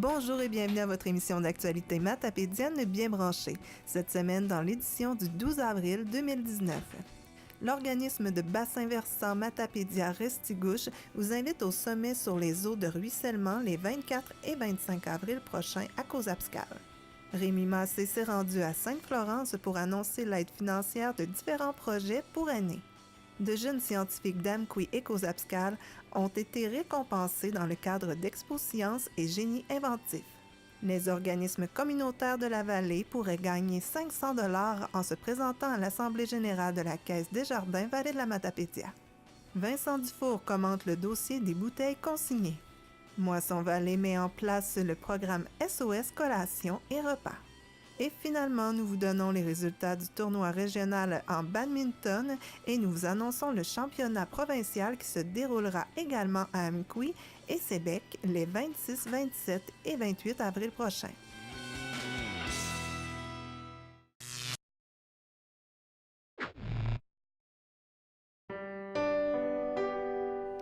Bonjour et bienvenue à votre émission d'actualité matapédienne bien branchée, cette semaine dans l'édition du 12 avril 2019. L'organisme de bassin versant Matapédia Restigouche vous invite au sommet sur les eaux de ruissellement les 24 et 25 avril prochains à Causapscal. Rémi Massé s'est rendu à Sainte-Florence pour annoncer l'aide financière de différents projets pour aînés. De jeunes scientifiques d'Amqui et Causapscal ont été récompensés dans le cadre d'Expo Sciences et Génie inventif. Les organismes communautaires de la vallée pourraient gagner 500 $ en se présentant à l'Assemblée générale de la Caisse Desjardins Vallée de la Matapédia. Vincent Dufour commente le dossier des bouteilles consignées. Moisson Vallée met en place le programme SOS Collation et Repas. Et finalement, nous vous donnons les résultats du tournoi régional en badminton et nous vous annonçons le championnat provincial qui se déroulera également à Amqui et Sébec les 26, 27 et 28 avril prochains.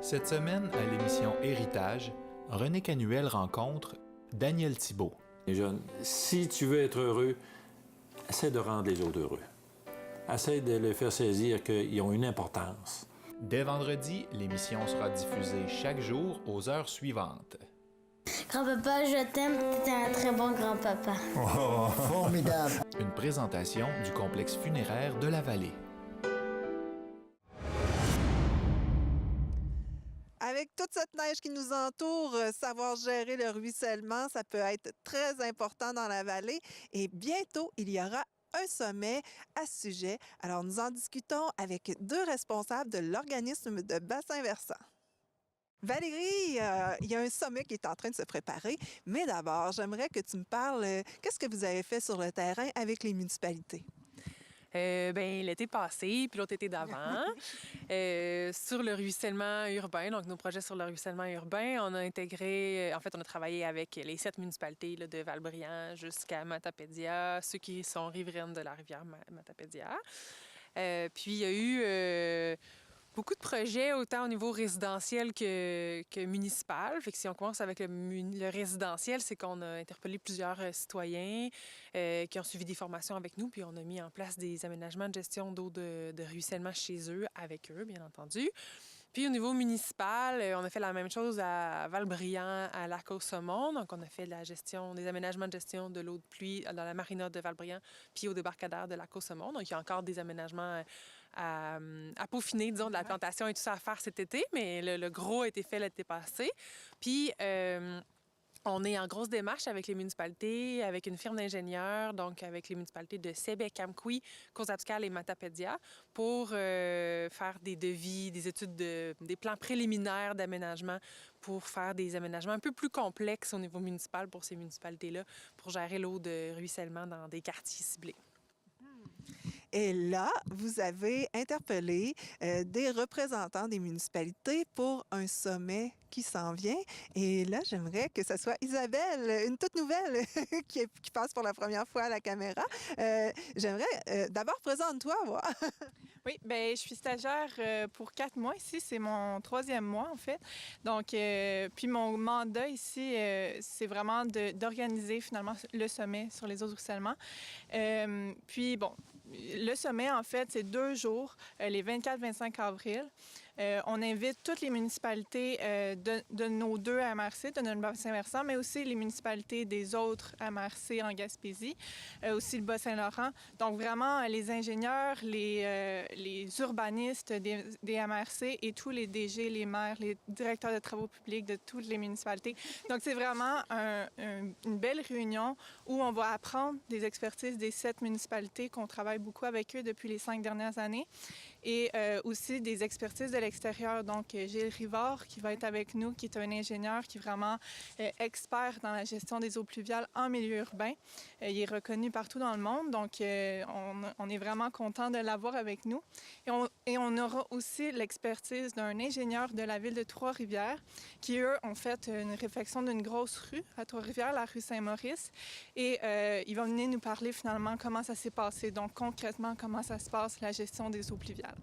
Cette semaine, à l'émission Héritage, René Canuel rencontre Daniel Thibault. Les jeunes, si tu veux être heureux, essaie de rendre les autres heureux. Essaie de les faire saisir qu'ils ont une importance. Dès vendredi, l'émission sera diffusée chaque jour aux heures suivantes. Grand-papa, je t'aime, t'es un très bon grand-papa. Oh, formidable! Une présentation du complexe funéraire de la Vallée. Avec toute cette neige qui nous entoure, savoir gérer le ruissellement, ça peut être très important dans la vallée. Et bientôt, il y aura un sommet à ce sujet. Alors, nous en discutons avec deux responsables de l'organisme de bassin versant. Valérie, il y a un sommet qui est en train de se préparer. Mais d'abord, j'aimerais que tu me parles, qu'est-ce que vous avez fait sur le terrain avec les municipalités? L'été passé, puis l'autre été d'avant, sur le ruissellement urbain, donc nos projets sur le ruissellement urbain, on a intégré, on a travaillé avec les 7 municipalités là, de Val-Briand jusqu'à Matapédia, ceux qui sont riveraines de la rivière Matapédia. Puis il y a eu beaucoup de projets, autant au niveau résidentiel que municipal. Fait que si on commence avec le résidentiel, c'est qu'on a interpellé plusieurs citoyens qui ont suivi des formations avec nous, puis on a mis en place des aménagements de gestion d'eau de ruissellement chez eux, avec eux, bien entendu. Puis au niveau municipal, on a fait la même chose à Val-Briand, à Lac-aux-Saumon. Donc, on a fait des aménagements de gestion de l'eau de pluie dans la marina de Val-Briand, puis au débarcadère de Lac-aux-Saumon. Donc, il y a encore des aménagements à peaufiner, disons, de la plantation et tout ça à faire cet été, mais le gros a été fait l'été passé. Puis, on est en grosse démarche avec les municipalités, avec une firme d'ingénieurs, donc avec les municipalités de Sébec, Amqui, Causapscal et Matapédia, pour faire des devis, des études, des plans préliminaires d'aménagement pour faire des aménagements un peu plus complexes au niveau municipal pour ces municipalités-là, pour gérer l'eau de ruissellement dans des quartiers ciblés. Et là, vous avez interpellé des représentants des municipalités pour un sommet qui s'en vient. Et là, j'aimerais que ce soit Isabelle, une toute nouvelle, qui passe pour la première fois à la caméra. J'aimerais d'abord, présente-toi, voir. Oui, je suis stagiaire pour 4 mois ici. C'est mon 3e mois, en fait. Donc, puis mon mandat ici, c'est vraiment d'organiser finalement le sommet sur les eaux de ruissellement. Puis, bon, le sommet, en fait, c'est 2 jours, les 24-25 avril. On invite toutes les municipalités de nos 2 MRC, de notre bassin versant, mais aussi les municipalités des autres MRC en Gaspésie, aussi le Bas-Saint-Laurent. Donc, vraiment, les ingénieurs, les urbanistes des MRC et tous les DG, les maires, les directeurs de travaux publics de toutes les municipalités. Donc, c'est vraiment une belle réunion où on va apprendre des expertises des 7 municipalités qu'on travaille beaucoup avec eux depuis les 5 dernières années. Et aussi des expertises de l'extérieur. Donc, Gilles Rivard, qui va être avec nous, qui est un ingénieur qui est vraiment expert dans la gestion des eaux pluviales en milieu urbain. Il est reconnu partout dans le monde. Donc, on est vraiment content de l'avoir avec nous. Et on aura aussi l'expertise d'un ingénieur de la ville de Trois-Rivières qui, eux, ont fait une réflexion d'une grosse rue à Trois-Rivières, la rue Saint-Maurice. Et il va venir nous parler finalement comment ça s'est passé. Donc, concrètement, comment ça se passe, la gestion des eaux pluviales.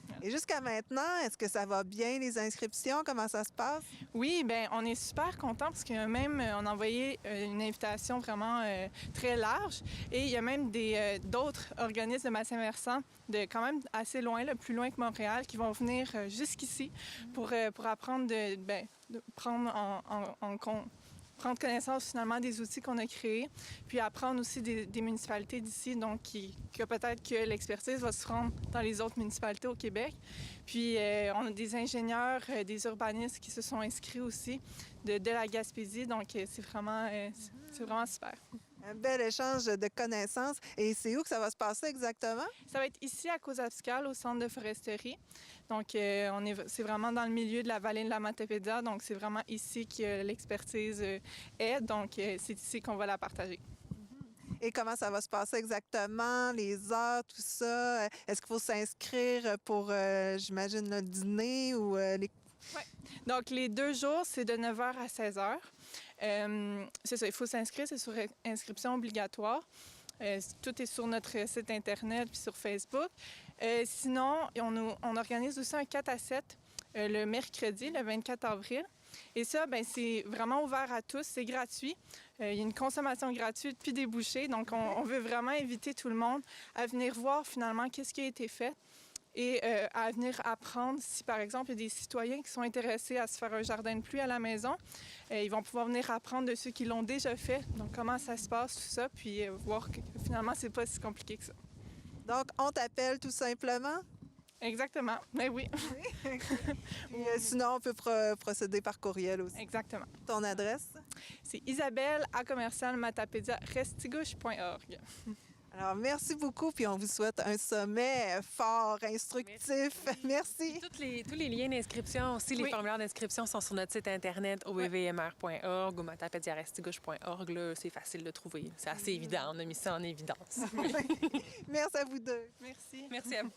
Voilà. Et jusqu'à maintenant, est-ce que ça va bien, les inscriptions? Comment ça se passe? Oui, bien, on est super contents parce que même, on a envoyé une invitation vraiment très large et il y a même d'autres organismes de bassin versant de quand même assez loin, là, plus loin que Montréal, qui vont venir jusqu'ici pour apprendre de prendre prendre connaissance finalement des outils qu'on a créés, puis apprendre aussi des municipalités d'ici, donc que peut-être que l'expertise va se rendre dans les autres municipalités au Québec. Puis on a des ingénieurs, des urbanistes qui se sont inscrits aussi de la Gaspésie, donc c'est vraiment super. Un bel échange de connaissances. Et c'est où que ça va se passer exactement? Ça va être ici à Causa-Piscale, au centre de foresterie. Donc, c'est vraiment dans le milieu de la vallée de la Matapédia. Donc, c'est vraiment ici que l'expertise est. Donc, c'est ici qu'on va la partager. Et comment ça va se passer exactement? Les heures, tout ça? Est-ce qu'il faut s'inscrire pour, j'imagine, le dîner ou les... Oui. Donc, les 2 jours, c'est de 9h à 16h. C'est ça, il faut s'inscrire, c'est sur inscription obligatoire. Tout est sur notre site Internet puis sur Facebook. Sinon, on organise aussi un 4 à 7 le mercredi, le 24 avril. Et ça, bien, c'est vraiment ouvert à tous, c'est gratuit. Il y a une consommation gratuite puis des bouchées. Donc, on veut vraiment inviter tout le monde à venir voir finalement qu'est-ce qui a été fait et à venir apprendre si, par exemple, il y a des citoyens qui sont intéressés à se faire un jardin de pluie à la maison. Ils vont pouvoir venir apprendre de ceux qui l'ont déjà fait, donc comment ça se passe, tout ça, puis voir que finalement, c'est pas si compliqué que ça. Donc, on t'appelle tout simplement? Exactement, mais oui. Et, sinon, on peut procéder par courriel aussi. Exactement. Ton adresse? C'est isabelle@matapediarestigouche.org. Alors, merci beaucoup, puis on vous souhaite un sommet fort, instructif. Merci. Tous les liens d'inscription, aussi les formulaires d'inscription sont sur notre site Internet, obvmr.org ou matapediarestigouche.org. C'est facile de trouver. C'est assez évident. On a mis ça en évidence. Merci à vous deux. Merci. Merci à vous.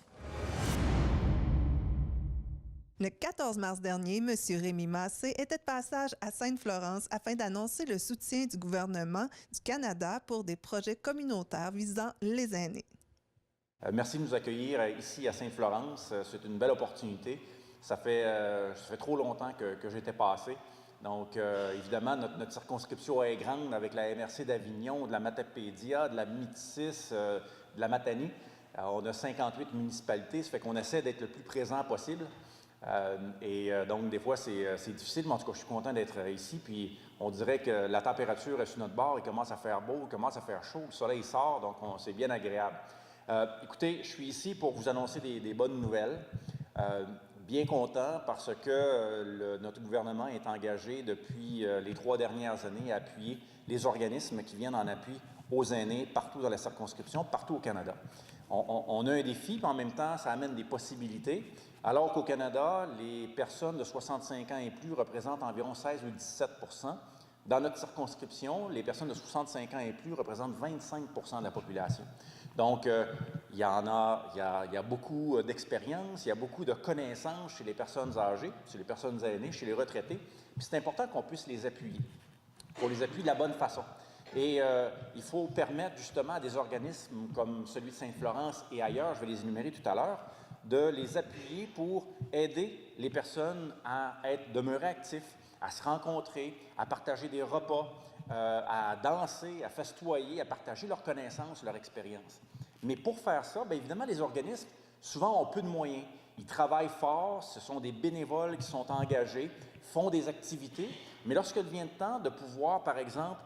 Le 14 mars dernier, M. Rémi Massé était de passage à Sainte-Florence afin d'annoncer le soutien du gouvernement du Canada pour des projets communautaires visant les aînés. Merci de nous accueillir ici à Sainte-Florence. C'est une belle opportunité. Ça fait trop longtemps que j'étais passé. Donc, évidemment, notre circonscription est grande avec la MRC d'Avignon, de la Matapédia, de la Métis, de la Matanie. On a 58 municipalités, ça fait qu'on essaie d'être le plus présent possible. Donc, des fois, c'est difficile, mais en tout cas, je suis content d'être ici. Puis, on dirait que la température est sur notre bord, il commence à faire beau, il commence à faire chaud, le soleil sort, donc c'est bien agréable. Écoutez, je suis ici pour vous annoncer des bonnes nouvelles. Bien content parce que notre gouvernement est engagé depuis les 3 dernières années à appuyer les organismes qui viennent en appui aux aînés partout dans la circonscription, partout au Canada. On a un défi, puis en même temps, ça amène des possibilités. Alors qu'au Canada, les personnes de 65 ans et plus représentent environ 16 ou 17 %. Dans notre circonscription, les personnes de 65 ans et plus représentent 25 % de la population. Donc, il y a beaucoup d'expérience, il y a beaucoup de connaissances chez les personnes âgées, chez les personnes aînées, chez les retraités. Puis c'est important qu'on puisse les appuyer, qu'on les appuie de la bonne façon. Et il faut permettre justement à des organismes comme celui de Sainte-Florence et ailleurs, je vais les énumérer tout à l'heure, de les appuyer pour aider les personnes à demeurer actifs, à se rencontrer, à partager des repas, à danser, à festoyer, à partager leurs connaissances, leur expérience. Mais pour faire ça, bien évidemment, les organismes, souvent, ont peu de moyens. Ils travaillent fort, ce sont des bénévoles qui sont engagés, font des activités, mais lorsque vient le temps de pouvoir, par exemple,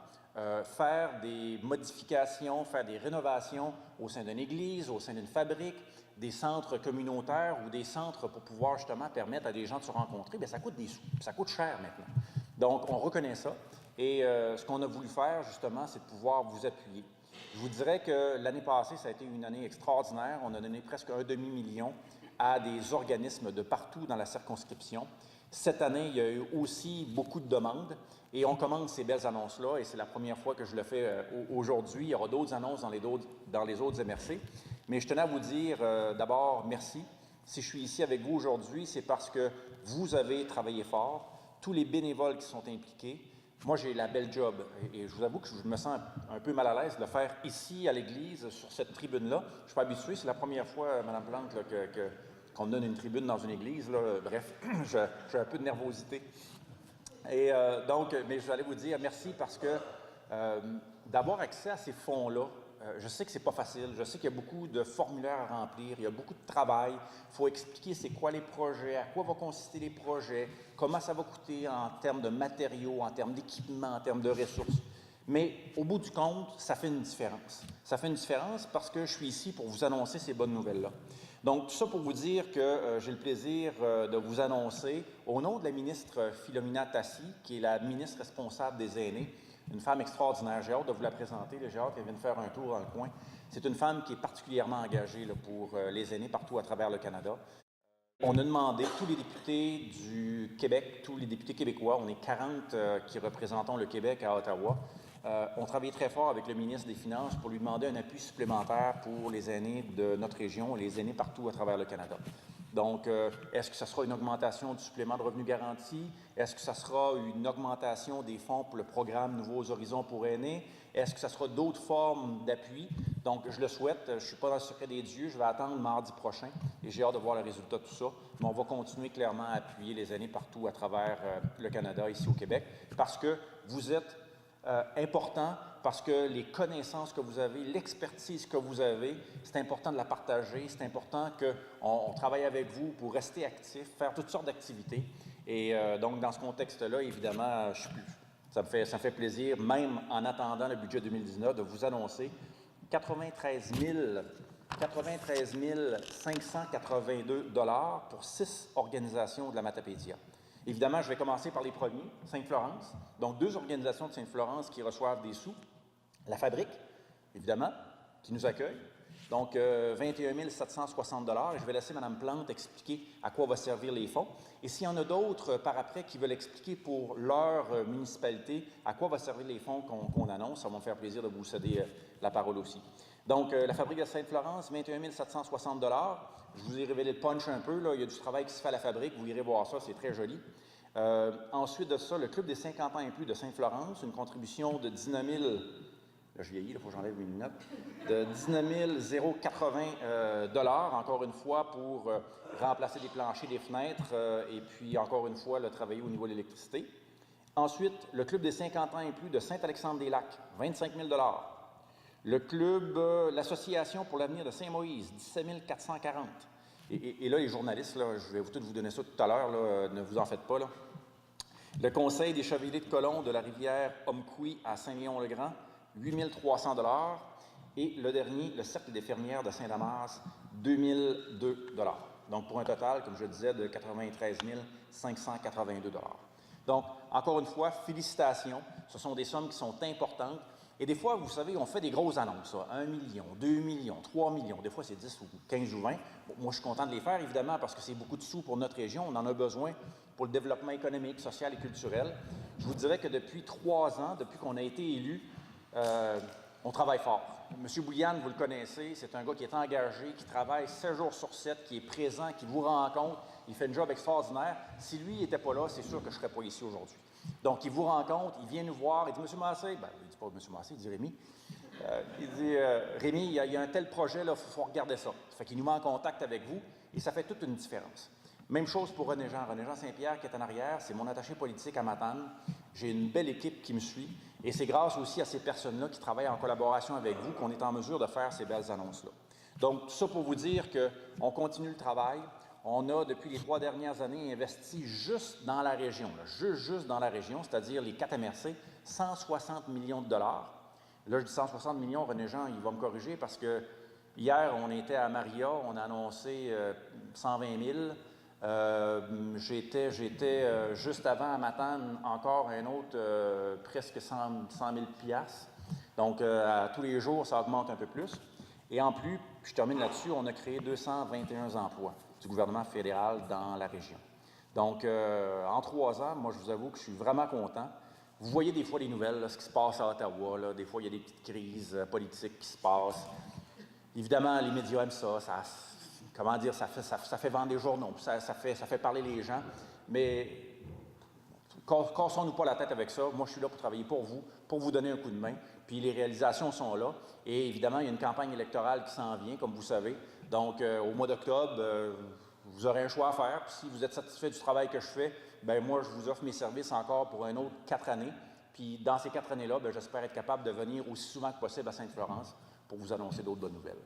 faire des modifications, faire des rénovations au sein d'une église, au sein d'une fabrique, des centres communautaires ou des centres pour pouvoir justement permettre à des gens de se rencontrer, bien, ça coûte des sous, ça coûte cher maintenant. Donc, on reconnaît ça. Et ce qu'on a voulu faire, justement, c'est de pouvoir vous appuyer. Je vous dirais que l'année passée, ça a été une année extraordinaire. On a donné presque 1,5 million à des organismes de partout dans la circonscription. Cette année, il y a eu aussi beaucoup de demandes et on commence ces belles annonces-là et c'est la première fois que je le fais aujourd'hui. Il y aura d'autres annonces dans les autres MRC. Mais je tenais à vous dire d'abord merci. Si je suis ici avec vous aujourd'hui, c'est parce que vous avez travaillé fort, tous les bénévoles qui sont impliqués. Moi, j'ai la belle job et je vous avoue que je me sens un peu mal à l'aise de le faire ici à l'Église, sur cette tribune-là. Je ne suis pas habitué, c'est la première fois, Mme Plante, là, qu'on me donne une tribune dans une église. Là. Bref, j'ai un peu de nervosité. Et donc, mais je vais aller vous dire merci parce que d'avoir accès à ces fonds-là, je sais que c'est pas facile. Je sais qu'il y a beaucoup de formulaires à remplir, il y a beaucoup de travail. Il faut expliquer c'est quoi les projets, à quoi vont consister les projets, comment ça va coûter en termes de matériaux, en termes d'équipement, en termes de ressources. Mais au bout du compte, ça fait une différence. Ça fait une différence parce que je suis ici pour vous annoncer ces bonnes nouvelles-là. Donc, tout ça pour vous dire que j'ai le plaisir de vous annoncer, au nom de la ministre Philomena Tassi, qui est la ministre responsable des aînés, une femme extraordinaire. J'ai hâte de vous la présenter. J'ai hâte qu'elle vienne faire un tour dans le coin. C'est une femme qui est particulièrement engagée là, pour les aînés partout à travers le Canada. On a demandé, tous les députés du Québec, tous les députés québécois, on est 40 qui représentons le Québec à Ottawa, on travaille très fort avec le ministre des Finances pour lui demander un appui supplémentaire pour les aînés de notre région et les aînés partout à travers le Canada. Donc, est-ce que ce sera une augmentation du supplément de revenu garanti? Est-ce que ce sera une augmentation des fonds pour le programme Nouveaux Horizons pour aînés? Est-ce que ce sera d'autres formes d'appui? Donc, je le souhaite. Je ne suis pas dans le secret des dieux. Je vais attendre mardi prochain et j'ai hâte de voir le résultat de tout ça. Mais on va continuer clairement à appuyer les aînés partout à travers le Canada, ici au Québec, parce que vous êtes important, parce que les connaissances que vous avez, l'expertise que vous avez, c'est important de la partager, c'est important qu'on travaille avec vous pour rester actif, faire toutes sortes d'activités. Et donc, dans ce contexte-là, évidemment, ça me fait plaisir, même en attendant le budget 2019, de vous annoncer 93 582 $ pour 6 organisations de la Matapédia. Évidemment, je vais commencer par les premiers, Sainte-Florence. Donc, 2 organisations de Sainte-Florence qui reçoivent des sous. La Fabrique, évidemment, qui nous accueille. Donc, 21 760 $. Et je vais laisser Mme Plante expliquer à quoi va servir les fonds. Et s'il y en a d'autres par après qui veulent expliquer pour leur municipalité à quoi va servir les fonds qu'on annonce, ça va me faire plaisir de vous céder la parole aussi. Donc, la Fabrique de Sainte-Florence, 21 760 $. Je vous ai révélé le punch un peu. Là. Il y a du travail qui se fait à la Fabrique. Vous irez voir ça, c'est très joli. Ensuite de ça, le Club des 50 ans et plus de Sainte-Florence, une contribution de 19 000... Là, je vieillis, il faut que j'enlève mes lunettes. De 19 080 $, encore une fois, pour remplacer des planchers, des fenêtres, et puis, encore une fois, le travailler au niveau de l'électricité. Ensuite, le Club des 50 ans et plus de Saint-Alexandre-des-Lacs, 25 000 $. Le club, l'Association pour l'avenir de Saint-Moïse, 17 440. Et là, les journalistes, là, je vais tout vous donner ça tout à l'heure, ne vous en faites pas. Là. Le Conseil des chevaliers de colons de la rivière Omkoui à Saint-Léon-le-Grand, 8 300 $. Et le dernier, le Cercle des fermières de Saint-Damas, 2 002 $. Donc, pour un total, comme je le disais, de 93 582 $. Donc, encore une fois, félicitations. Ce sont des sommes qui sont importantes. Et des fois, vous savez, on fait des grosses annonces, ça, 1 million, 2 millions, 3 millions, des fois c'est 10 ou 15 ou 20. Bon, moi, je suis content de les faire, évidemment, parce que c'est beaucoup de sous pour notre région. On en a besoin pour le développement économique, social et culturel. Je vous dirais que depuis 3 ans, depuis qu'on a été élu, on travaille fort. M. Bouliane, vous le connaissez, c'est un gars qui est engagé, qui travaille 7 jours sur 7, qui est présent, qui vous rencontre. Il fait un job extraordinaire. Si lui n'était pas là, c'est sûr que je ne serais pas ici aujourd'hui. Donc, il vous rencontre, il vient nous voir, il dit « Monsieur Massé », ben, il ne dit pas « Monsieur Massé », il dit « Rémi ». Il dit « Rémi, il y a un tel projet, il faut regarder ça ». Ça fait qu'il nous met en contact avec vous et ça fait toute une différence. Même chose pour René-Jean. René-Jean Saint-Pierre qui est en arrière, c'est mon attaché politique à Matane. J'ai une belle équipe qui me suit et c'est grâce aussi à ces personnes-là qui travaillent en collaboration avec vous qu'on est en mesure de faire ces belles annonces-là. Donc, tout ça pour vous dire qu'on continue le travail. On a, depuis les 3 dernières années, investi juste dans la région, là, juste dans la région, c'est-à-dire les 4 MRC, 160 millions $. Là, je dis 160 millions, René-Jean, il va me corriger parce que hier, on était à Maria, on a annoncé 120 000. J'étais juste avant à Matane, encore un autre presque 100 000 piastres. Donc, tous les jours, ça augmente un peu plus. Et en plus, je termine là-dessus, on a créé 221 emplois du gouvernement fédéral dans la région. Donc, en 3 ans, moi, je vous avoue que je suis vraiment content. Vous voyez des fois les nouvelles, là, ce qui se passe à Ottawa. Là, des fois, il y a des petites crises politiques qui se passent. Évidemment, les médias aiment ça. Comment dire, ça fait vendre des journaux, ça fait parler les gens. Mais cassons-nous pas la tête avec ça. Moi, je suis là pour travailler pour vous donner un coup de main. Puis les réalisations sont là. Et évidemment, il y a une campagne électorale qui s'en vient, comme vous savez. Donc, au mois d'octobre, vous aurez un choix à faire. Puis si vous êtes satisfait du travail que je fais, bien moi, je vous offre mes services encore pour un autre 4 années. Puis dans ces 4 années-là, bien, j'espère être capable de venir aussi souvent que possible à Sainte-Florence pour vous annoncer d'autres bonnes nouvelles.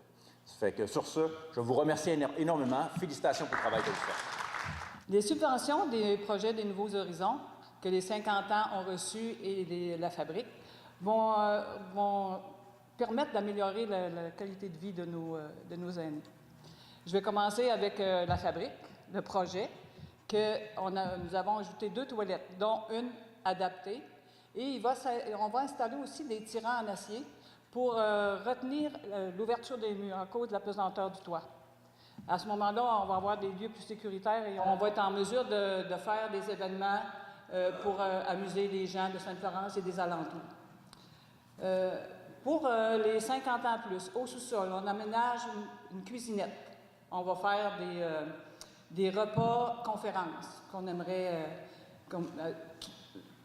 Ça fait que sur ce, je vous remercie énormément. Félicitations pour le travail que vous faites. Les subventions des projets des Nouveaux Horizons que les 50 ans ont reçus et la fabrique vont permettre d'améliorer la qualité de vie de nos aînés. Je vais commencer avec la fabrique, le projet, nous avons ajouté 2 toilettes, dont une adaptée. Et on va installer aussi des tirants en acier pour retenir l'ouverture des murs à cause de la pesanteur du toit. À ce moment-là, on va avoir des lieux plus sécuritaires et on va être en mesure de faire des événements pour amuser les gens de Sainte-Florence et des alentours. Pour les 50 ans plus, au sous-sol, on aménage une cuisinette. On va faire des repas conférences qu'on aimerait...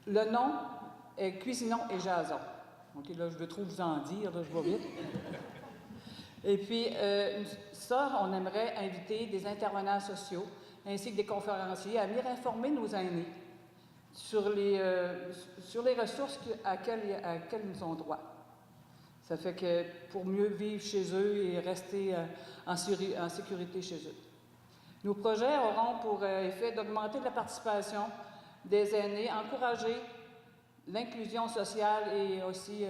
le nom est Cuisinons et Jason. OK, là, je vais trop vous en dire, là, je vais vite. Et puis, ça, on aimerait inviter des intervenants sociaux ainsi que des conférenciers à venir informer nos aînés sur les ressources auxquelles ils ont droit. Ça fait que pour mieux vivre chez eux et rester en sécurité chez eux. Nos projets auront pour effet d'augmenter la participation des aînés, encourager l'inclusion sociale et aussi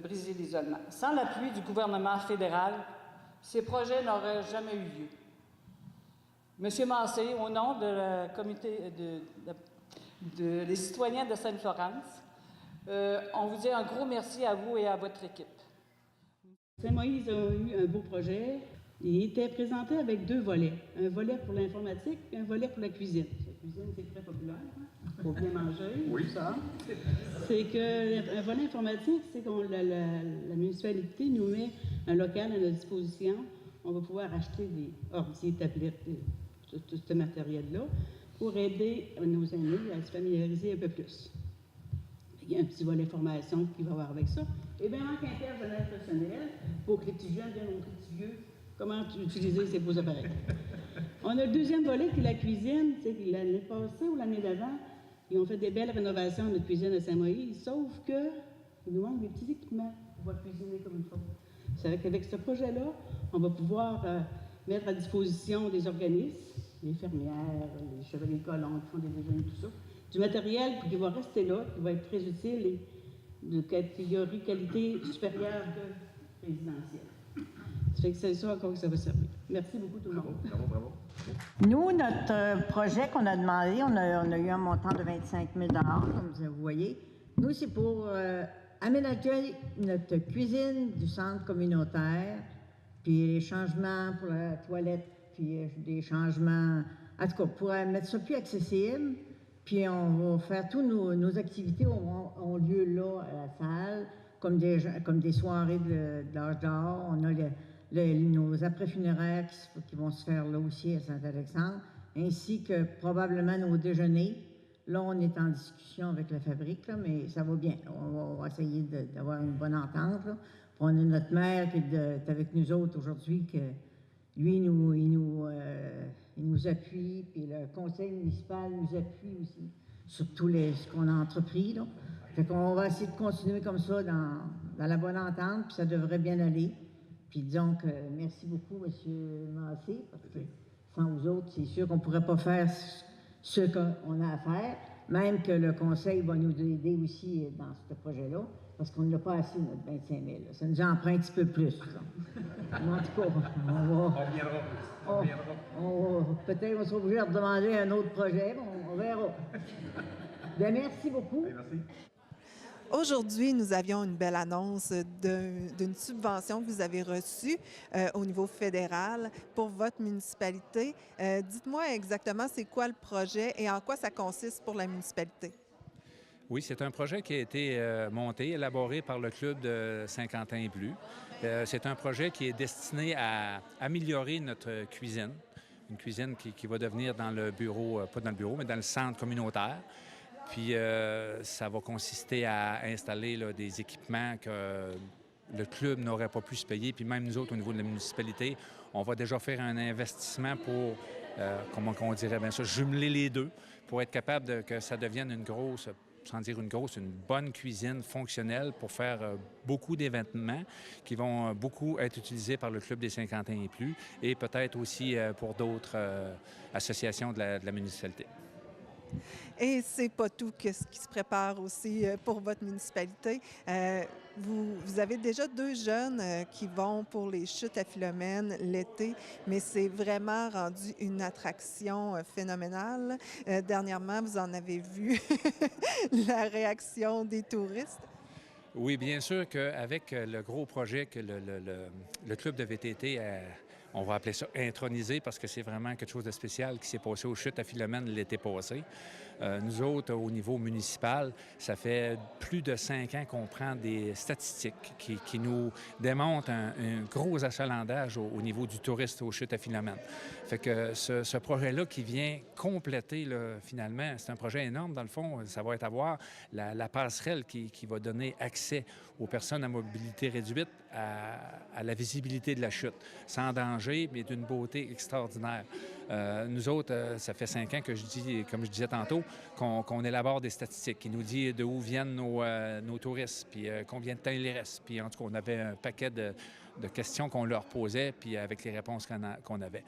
briser l'isolement. Sans l'appui du gouvernement fédéral, ces projets n'auraient jamais eu lieu. Monsieur Massé, au nom de la comité des citoyens de Sainte-Florence, on vous dit un gros merci à vous et à votre équipe. Saint-Moïse a eu un beau projet. Il était présenté avec 2 volets. Un volet pour l'informatique et un volet pour la cuisine. La cuisine, c'est très populaire. Il faut bien manger, oui. Tout ça. C'est qu'un volet informatique, c'est que la municipalité nous met un local à notre disposition. On va pouvoir acheter des ordi, tablettes, tout ce matériel-là pour aider nos aînés à se familiariser un peu plus. Il y a un petit volet formation qui va avoir avec ça. Et bien, manque intervenant professionnel pour que les petits jeunes viennent montrer aux petits vieux comment utiliser ces beaux appareils. On a le deuxième volet qui est la cuisine. Tu sais, l'année passée ou l'année d'avant, ils ont fait des belles rénovations de notre cuisine à Saint-Moïse, sauf qu'il nous manque des petits équipements pour pouvoir cuisiner comme il faut. C'est qu'avec ce projet-là, on va pouvoir mettre à disposition des organismes, les fermières, les chevaliers de colons qui font des déjeuners, tout ça, du matériel qui va rester là, qui va être très utile et de catégorie qualité supérieure que résidentielle. Ça fait que c'est ça encore que ça va servir. Merci beaucoup tout le monde. Bravo, bravo. Nous, notre projet qu'on a demandé, on a eu un montant de 25 000 $, comme vous voyez. Nous, c'est pour aménager notre cuisine du centre communautaire, puis les changements pour la toilette, puis des changements, en tout cas, pour mettre ça plus accessible. Puis on va faire toutes nos activités ont lieu là, à la salle, comme des soirées de l'âge d'or. On a nos après-funéraires qui vont se faire là aussi à Saint-Alexandre, ainsi que probablement nos déjeuners. Là, on est en discussion avec la fabrique, là, mais ça va bien. On va essayer d'avoir une bonne entente. Là. On a notre maire qui est avec nous autres aujourd'hui, que lui, il nous appuie, puis le conseil municipal nous appuie aussi sur tout ce qu'on a entrepris. Là. Fait qu'on va essayer de continuer comme ça dans la bonne entente, puis ça devrait bien aller. Puis disons que merci beaucoup, M. Massé, parce que sans vous autres, c'est sûr qu'on ne pourrait pas faire ce qu'on a à faire, même que le conseil va nous aider aussi dans ce projet-là, parce qu'on n'a pas assez notre 25 000. Ça nous en prend un petit peu plus. En tout cas, peut-être qu'on sera obligé de demander un autre projet, mais on verra. Bien, merci beaucoup. Merci. Aujourd'hui, nous avions une belle annonce d'une subvention que vous avez reçue au niveau fédéral pour votre municipalité. Dites-moi exactement c'est quoi le projet et en quoi ça consiste pour la municipalité. Oui, c'est un projet qui a été monté, élaboré par le Club de 50 ans et plus. C'est un projet qui est destiné à améliorer notre cuisine, une cuisine qui va devenir dans le bureau, pas dans le bureau, mais dans le centre communautaire. Puis ça va consister à installer là, des équipements le club n'aurait pas pu se payer. Puis même nous autres, au niveau de la municipalité, on va déjà faire un investissement pour, comment on dirait bien ça, jumeler les deux pour être capable que ça devienne une grosse, sans dire une grosse, une bonne cuisine fonctionnelle pour faire beaucoup d'événements qui vont beaucoup être utilisés par le Club des 50 ans et plus et peut-être aussi pour d'autres associations de la municipalité. Et c'est pas tout ce qui se prépare aussi pour votre municipalité. Vous avez déjà 2 jeunes qui vont pour les chutes à Philomène l'été, mais c'est vraiment rendu une attraction phénoménale. Dernièrement, vous en avez vu la réaction des touristes. Oui, bien sûr qu'avec le gros projet que le club de VTT on va appeler ça intronisé parce que c'est vraiment quelque chose de spécial qui s'est passé aux chutes à Philomène l'été passé. Nous autres, au niveau municipal, ça fait plus de 5 ans qu'on prend des statistiques qui nous démontrent un gros achalandage au niveau du tourisme aux chutes à Philomène. Fait que ce projet-là qui vient compléter, là, finalement, c'est un projet énorme dans le fond. Ça va être à voir la passerelle qui va donner accès aux personnes à mobilité réduite à la visibilité de la chute, sans danger, mais d'une beauté extraordinaire. Nous autres, ça fait 5 ans que je dis, comme je disais tantôt, qu'on élabore des statistiques qui nous disent d'où viennent nos touristes, puis combien de temps il reste. Puis en tout cas, on avait un paquet de questions qu'on leur posait, puis avec les réponses qu'on avait.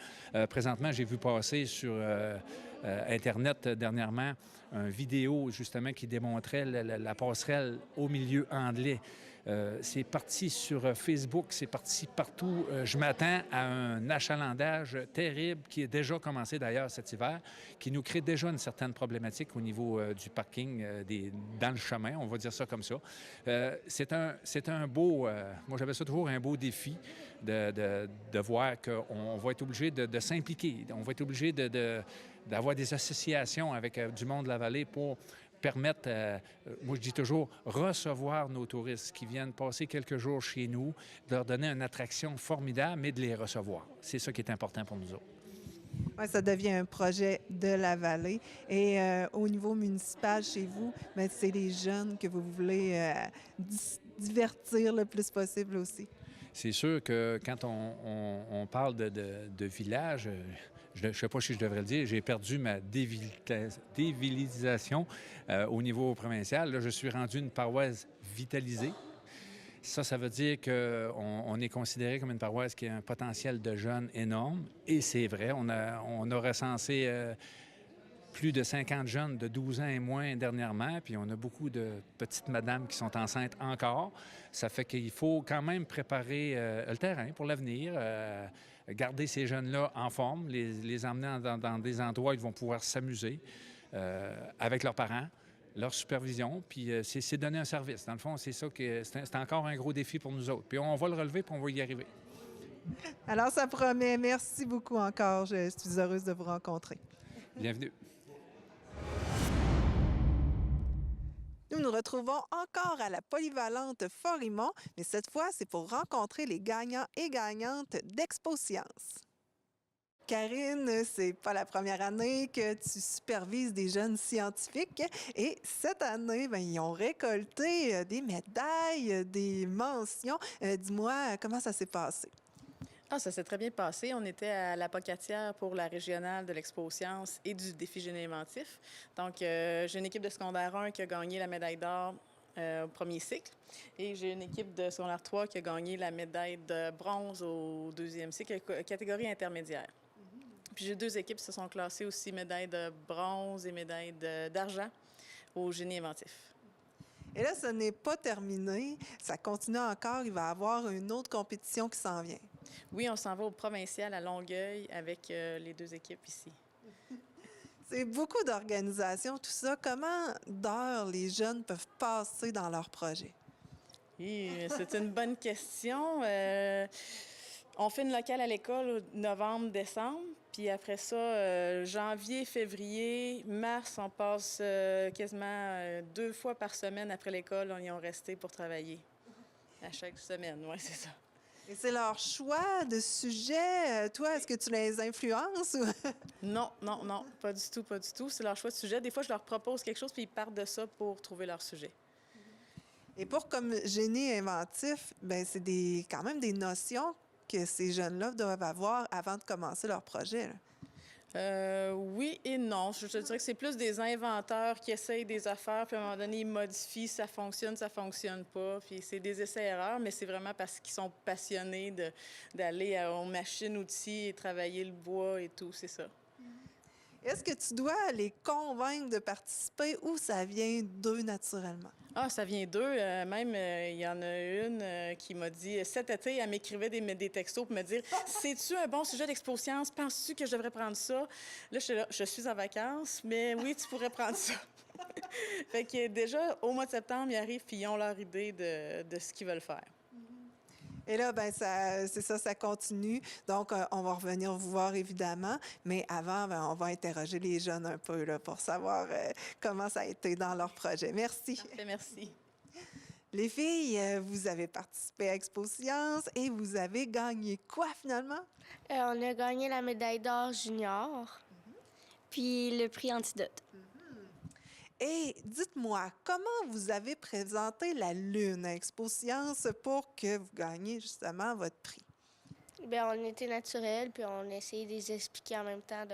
Présentement, j'ai vu passer sur Internet dernièrement une vidéo justement qui démontrait la passerelle au milieu anglais. C'est parti sur Facebook, c'est parti partout. Je m'attends à un achalandage terrible qui est déjà commencé d'ailleurs cet hiver, qui nous crée déjà une certaine problématique au niveau du parking dans le chemin, on va dire ça comme ça. C'est un beau, moi j'avais ça toujours un beau défi de voir qu'on va être obligé de s'impliquer, on va être obligé d'avoir des associations avec du monde de la vallée pour permettre, moi je dis toujours, recevoir nos touristes qui viennent passer quelques jours chez nous, de leur donner une attraction formidable, mais de les recevoir. C'est ça qui est important pour nous autres. Oui, ça devient un projet de la vallée. Et au niveau municipal, chez vous, bien, c'est les jeunes que vous voulez divertir le plus possible aussi. C'est sûr que quand on parle de village, je ne sais pas si je devrais le dire, j'ai perdu ma dévitalisation au niveau provincial. Là, je suis rendu une paroisse vitalisée. Ça veut dire qu'on est considéré comme une paroisse qui a un potentiel de jeunes énorme. Et c'est vrai, on a recensé plus de 50 jeunes de 12 ans et moins dernièrement, puis on a beaucoup de petites madames qui sont enceintes encore. Ça fait qu'il faut quand même préparer le terrain pour l'avenir, garder ces jeunes-là en forme, les emmener dans des endroits où ils vont pouvoir s'amuser avec leurs parents, leur supervision, puis c'est donner un service. Dans le fond, c'est ça que c'est encore un gros défi pour nous autres. Puis on va le relever, puis on va y arriver. Alors, ça promet. Merci beaucoup encore. Je suis heureuse de vous rencontrer. Bienvenue. Nous nous retrouvons encore à la polyvalente Forimont, mais cette fois, c'est pour rencontrer les gagnants et gagnantes d'Expo Science. Karine, c'est pas la première année que tu supervises des jeunes scientifiques et cette année, bien, ils ont récolté des médailles, des mentions. Dis-moi, comment ça s'est passé? Ah, ça s'est très bien passé. On était à la Pocatière pour la régionale de l'Expo Science et du défi génie inventif. Donc, j'ai une équipe de secondaire 1 qui a gagné la médaille d'or au premier cycle et j'ai une équipe de secondaire 3 qui a gagné la médaille de bronze au deuxième cycle, catégorie intermédiaire. Puis j'ai 2 équipes qui se sont classées aussi médaille de bronze et médaille d'argent au génie inventif. Et là, ce n'est pas terminé. Ça continue encore. Il va y avoir une autre compétition qui s'en vient. Oui, on s'en va au provincial à Longueuil avec les 2 équipes ici. C'est beaucoup d'organisation, tout ça. Comment d'heures les jeunes peuvent passer dans leur projet? Oui, c'est une bonne question. On fait une locale à l'école novembre, décembre. Puis après ça, janvier, février, mars, on passe quasiment 2 fois par semaine après l'école, on y est resté pour travailler. À chaque semaine, oui, c'est ça. Et c'est leur choix de sujet. Toi, est-ce que tu les influences? Non, pas du tout. C'est leur choix de sujet. Des fois, je leur propose quelque chose, puis ils partent de ça pour trouver leur sujet. Et pour comme génie inventif, ben c'est quand même des notions que ces jeunes-là doivent avoir avant de commencer leur projet, là. Oui et non. Je te dirais que c'est plus des inventeurs qui essayent des affaires, puis à un moment donné, ils modifient, ça fonctionne pas. Puis c'est des essais-erreurs, mais c'est vraiment parce qu'ils sont passionnés d'aller aux machines, outils et travailler le bois et tout, c'est ça. Est-ce que tu dois les convaincre de participer ou ça vient d'eux naturellement? Ah, ça vient d'eux. Même, il y en a une qui m'a dit, cet été, elle m'écrivait des textos pour me dire « C'est-tu un bon sujet d'expo science? Penses-tu que je devrais prendre ça? » Là, je suis en vacances, mais oui, tu pourrais prendre ça. Fait que déjà, au mois de septembre, ils arrivent puis ils ont leur idée de ce qu'ils veulent faire. Et là, ben c'est ça, ça continue. Donc, on va revenir vous voir, évidemment. Mais avant, ben, on va interroger les jeunes un peu là, pour savoir comment ça a été dans leur projet. Merci. Parfait, merci. Les filles, vous avez participé à Expo Science et vous avez gagné quoi, finalement? On a gagné la médaille d'or junior, puis le prix Antidote. Et dites-moi, comment vous avez présenté la Lune à Expo Science pour que vous gagniez justement votre prix? Bien, on était naturel, puis on essayait de les expliquer en même temps,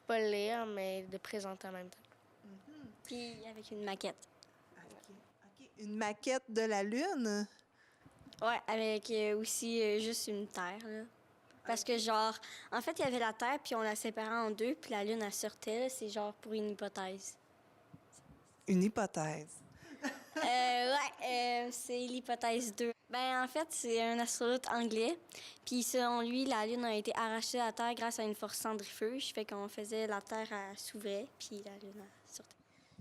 pas lire, mais de présenter en même temps. Puis avec une maquette. OK. Une maquette de la Lune? Ouais, avec aussi juste une terre, là. Parce que, genre, en fait, il y avait la Terre, puis on la séparait en deux, puis la Lune, elle sortait. C'est genre pour une hypothèse. Une hypothèse? C'est l'hypothèse 2. Ben, en fait, c'est un astronaute anglais. Puis, selon lui, la Lune a été arrachée de la Terre grâce à une force centrifuge. Fait qu'on faisait la Terre, elle s'ouvrait, puis la Lune, elle sortait.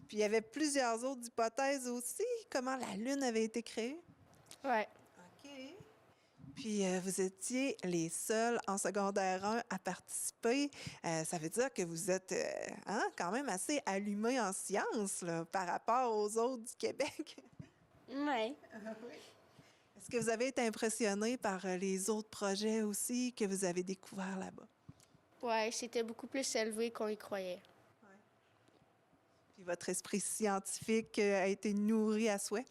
Puis, il y avait plusieurs autres hypothèses aussi. Comment la Lune avait été créée? Ouais. OK. Puis, vous étiez les seuls en secondaire 1 à participer. Ça veut dire que vous êtes quand même assez allumés en sciences là, par rapport aux autres du Québec. Ouais. Est-ce que vous avez été impressionné par les autres projets aussi que vous avez découverts là-bas? Ouais, c'était beaucoup plus élevé qu'on y croyait. Puis, votre esprit scientifique a été nourri à souhait?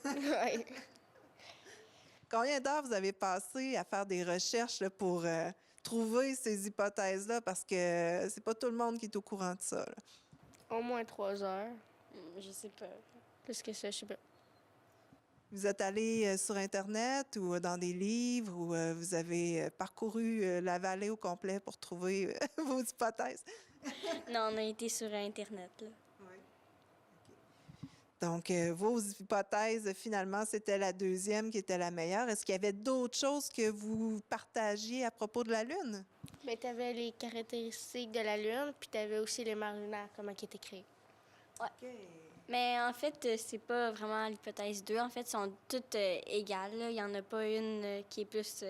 Ouais. Combien d'heures vous avez passé à faire des recherches là, pour trouver ces hypothèses-là? Parce que c'est pas tout le monde qui est au courant de ça, là. Au moins 3 heures. Je sais pas. Plus que ça, je sais pas. Vous êtes allé sur Internet ou dans des livres ou vous avez parcouru la vallée au complet pour trouver vos hypothèses? Non, on a été sur Internet, là. Donc, vos hypothèses, finalement, c'était la deuxième qui était la meilleure. Est-ce qu'il y avait d'autres choses que vous partagiez à propos de la Lune? Bien, tu avais les caractéristiques de la Lune, puis tu avais aussi les marées lunaires, comment ils étaient créés. Ouais. OK. Mais en fait, c'est pas vraiment l'hypothèse 2. En fait, elles sont toutes égales, là. Il y en a pas une qui est plus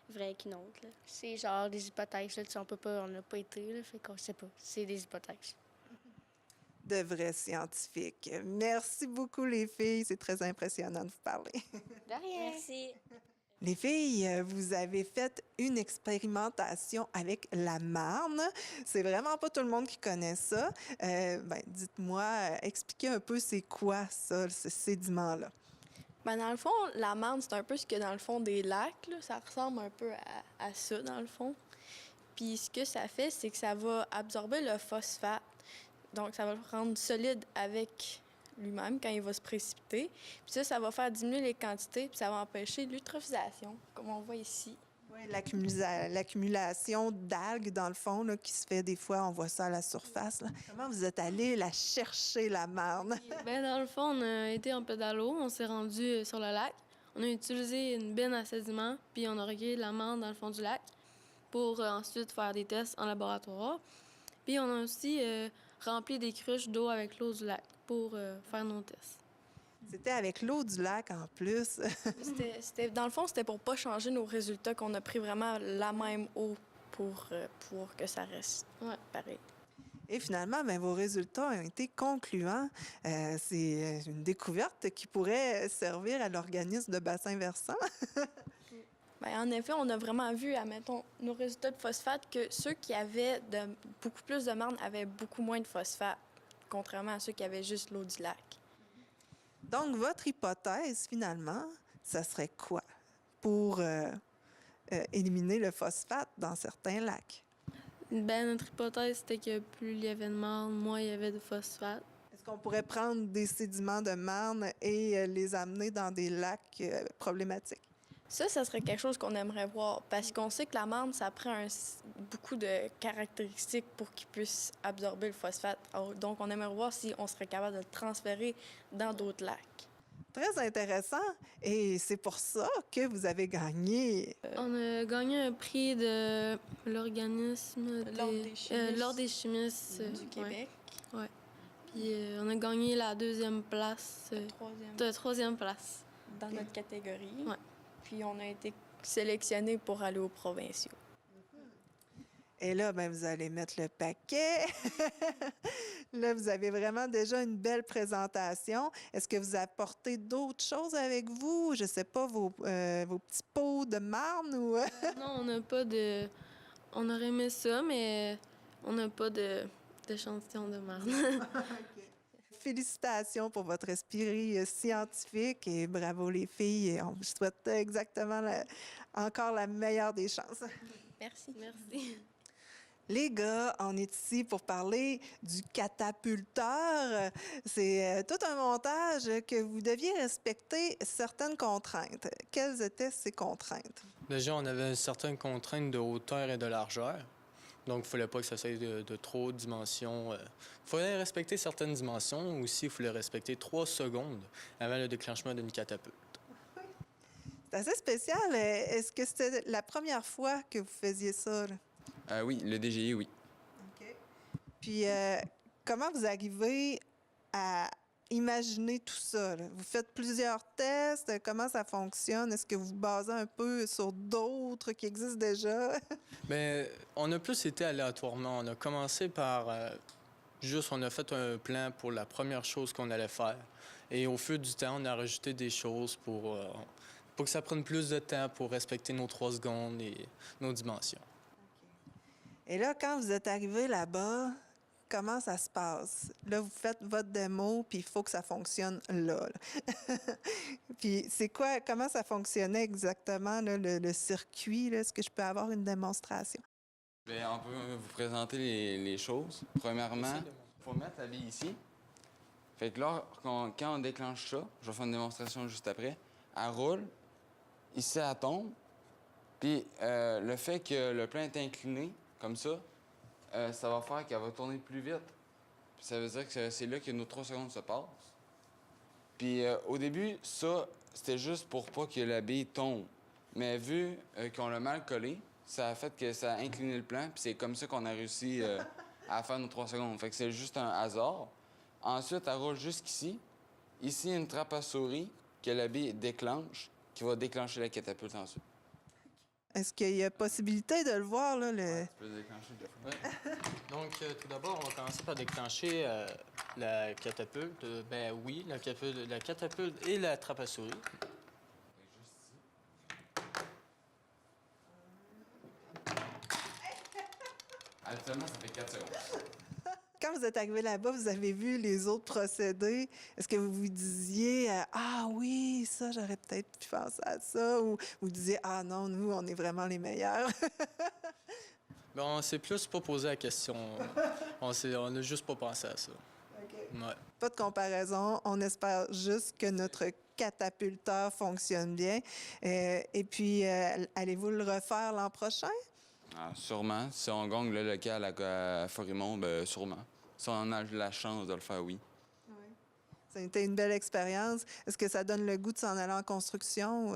vraie qu'une autre, là. C'est genre des hypothèses, là. On n'a pas été, là, fait qu'on sait pas. C'est des hypothèses. De vrais scientifiques. Merci beaucoup, les filles. C'est très impressionnant de vous parler. De rien. Merci. Les filles, vous avez fait une expérimentation avec la marne. C'est vraiment pas tout le monde qui connaît ça. Dites-moi, expliquez un peu c'est quoi ça, ce sédiment-là. Ben, dans le fond, la marne, c'est un peu ce qu'il y a dans le fond des lacs, là. Ça ressemble un peu à ça, dans le fond. Puis ce que ça fait, c'est que ça va absorber le phosphate. Donc, ça va le rendre solide avec lui-même quand il va se précipiter. Puis ça va faire diminuer les quantités, puis ça va empêcher l'eutrophisation, comme on voit ici. Oui, l'accumulation d'algues, dans le fond, là, qui se fait des fois, on voit ça à la surface, là. Comment vous êtes allé la chercher, la marne? Bien, dans le fond, on a été en pédalo, on s'est rendu sur le lac. On a utilisé une benne à sédiments, puis on a recueilli de la marne dans le fond du lac pour ensuite faire des tests en laboratoire. Puis on a aussi rempli des cruches d'eau avec l'eau du lac pour faire nos tests. C'était avec l'eau du lac en plus. Dans le fond, c'était pour pas changer nos résultats, qu'on a pris vraiment la même eau pour que ça reste pareil. Et finalement, vos résultats ont été concluants. C'est une découverte qui pourrait servir à l'organisme de bassin versant. Bien, en effet, on a vraiment vu, admettons, nos résultats de phosphate, que ceux qui avaient beaucoup plus de marne avaient beaucoup moins de phosphate, contrairement à ceux qui avaient juste l'eau du lac. Donc, votre hypothèse, finalement, ça serait quoi pour éliminer le phosphate dans certains lacs? Ben, notre hypothèse, c'était que plus il y avait de marne, moins il y avait de phosphate. Est-ce qu'on pourrait prendre des sédiments de marne et les amener dans des lacs problématiques? Ça serait quelque chose qu'on aimerait voir parce qu'on sait que la marne, ça prend beaucoup de caractéristiques pour qu'il puisse absorber le phosphate. Donc, on aimerait voir si on serait capable de le transférer dans d'autres lacs. Très intéressant. Et c'est pour ça que vous avez gagné. On a gagné un prix de l'organisme L'Ordre des chimistes des chimistes du Québec. Ouais. Puis on a gagné la deuxième place. Troisième place. Dans notre catégorie. Ouais. Puis on a été sélectionnés pour aller aux provinciaux. Et là, ben, vous allez mettre le paquet. Là, vous avez vraiment déjà une belle présentation. Est-ce que vous apportez d'autres choses avec vous? Je ne sais pas, vos petits pots de marne ou... Non, on n'a pas de... On aurait aimé ça, mais on n'a pas d'échantillon de marne. Félicitations pour votre esprit scientifique et bravo les filles. On vous souhaite exactement encore la meilleure des chances. Merci. Merci. Les gars, on est ici pour parler du catapulteur. C'est tout un montage que vous deviez respecter certaines contraintes. Quelles étaient ces contraintes? Déjà, on avait certaines contraintes de hauteur et de largeur. Donc, il ne fallait pas que ça soit de trop de dimensions. Il fallait respecter certaines dimensions. Aussi, il fallait respecter 3 secondes avant le déclenchement d'une catapulte. C'est assez spécial. Est-ce que c'était la première fois que vous faisiez ça, là? Oui, le DGI, oui. OK. Puis, comment vous arrivez à imaginer tout ça, là? Vous faites plusieurs tests. Comment ça fonctionne? Est-ce que vous vous basez un peu sur d'autres qui existent déjà? Bien, on a plus été aléatoirement. On a commencé par on a fait un plan pour la première chose qu'on allait faire. Et au fil du temps, on a rajouté des choses pour que ça prenne plus de temps pour respecter nos 3 secondes et nos dimensions. Et là, quand vous êtes arrivé là-bas, comment ça se passe? Là, vous faites votre démo, puis il faut que ça fonctionne là. Puis c'est quoi, comment ça fonctionnait exactement, là, le circuit? Là? Est-ce que je peux avoir une démonstration? Bien, on peut vous présenter les choses. Premièrement, il faut mettre la bille ici. Fait que là, quand on déclenche ça, je vais faire une démonstration juste après, elle roule, ici elle tombe, puis le fait que le plein est incliné, comme ça, ça va faire qu'elle va tourner plus vite. Puis ça veut dire que c'est là que nos 3 secondes se passent. Puis au début, ça, c'était juste pour pas que la bille tombe. Mais vu qu'on l'a mal collé, ça a fait que ça a incliné le plan, puis c'est comme ça qu'on a réussi à faire nos 3 secondes. Fait que c'est juste un hasard. Ensuite, elle roule jusqu'ici. Ici, une trappe à souris que la bille déclenche, qui va déclencher la catapulte ensuite. Est-ce qu'il y a possibilité de le voir, là? Ouais, tu peux le déclencher. Ouais. Donc, tout d'abord, on va commencer par déclencher la catapulte. Ben oui, la catapulte et la trappe à souris. Actuellement, ça fait 4 secondes. Quand vous êtes arrivé là-bas, vous avez vu les autres procédés. Est-ce que vous vous disiez ah oui, ça, j'aurais peut-être pu penser à ça? Ou vous disiez ah non, nous, on est vraiment les meilleurs? Ben, on s'est plus pas posé la question. On n'a juste pas pensé à ça. OK. Ouais. Pas de comparaison. On espère juste que notre catapulteur fonctionne bien. Et puis, allez-vous le refaire l'an prochain? Ah, sûrement. Si on gagne le local à Forimont, ben, sûrement. Si on a la chance de le faire, oui. Ça a été une belle expérience. Est-ce que ça donne le goût de s'en aller en construction?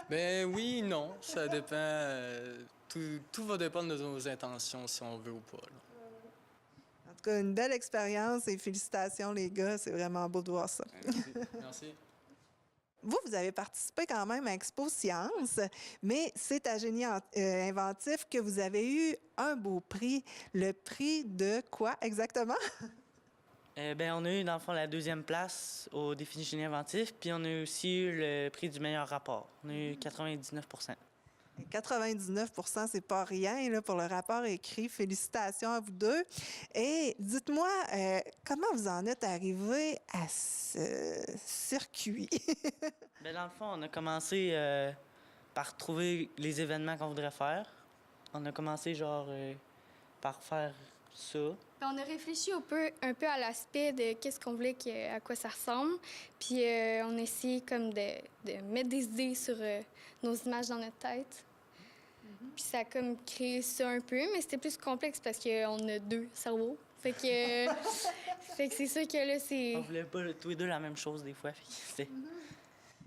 Ben oui, non. Ça dépend. Tout va dépendre de nos intentions, si on veut ou pas. Là. En tout cas, une belle expérience et félicitations, les gars. C'est vraiment beau de voir ça. Merci. Merci. Vous avez participé quand même à Expo Science, mais c'est à Génie Inventif que vous avez eu un beau prix. Le prix de quoi exactement? On a eu, dans le fond, la 2e place au défi Génie Inventif, puis on a aussi eu le prix du meilleur rapport. On a eu 99 %. 99 c'est pas rien là, pour le rapport écrit. Félicitations à vous deux. Et dites-moi, comment vous en êtes arrivé à ce circuit? Bien, dans le fond, on a commencé par trouver les événements qu'on voudrait faire. On a commencé par faire ça. On a réfléchi un peu à l'aspect de qu'est-ce qu'on voulait, à quoi ça ressemble. Puis on a essayé comme de mettre des idées sur nos images dans notre tête. Puis ça a comme créé ça un peu, mais c'était plus complexe parce qu'on a 2 cerveaux. Fait que c'est sûr que là, c'est... On voulait pas tous les deux la même chose des fois.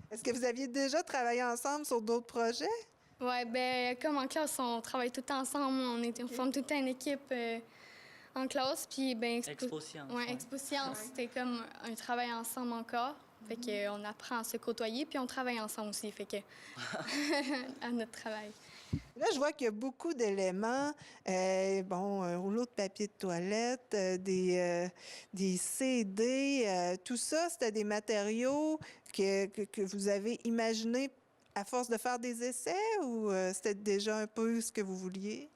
Est-ce que vous aviez déjà travaillé ensemble sur d'autres projets? Oui, bien, comme en classe, on travaille tout le temps ensemble. On forme tout le temps une équipe en classe. Puis, ben, Expo-science. Oui, Expo-science, c'était comme un travail ensemble encore. Fait qu'on apprend à se côtoyer, puis on travaille ensemble aussi. Fait que, à notre travail. Là, je vois qu'il y a beaucoup d'éléments. Un rouleau de papier de toilette, des CD, tout ça, c'était des matériaux que vous avez imaginés à force de faire des essais ou c'était déjà un peu ce que vous vouliez?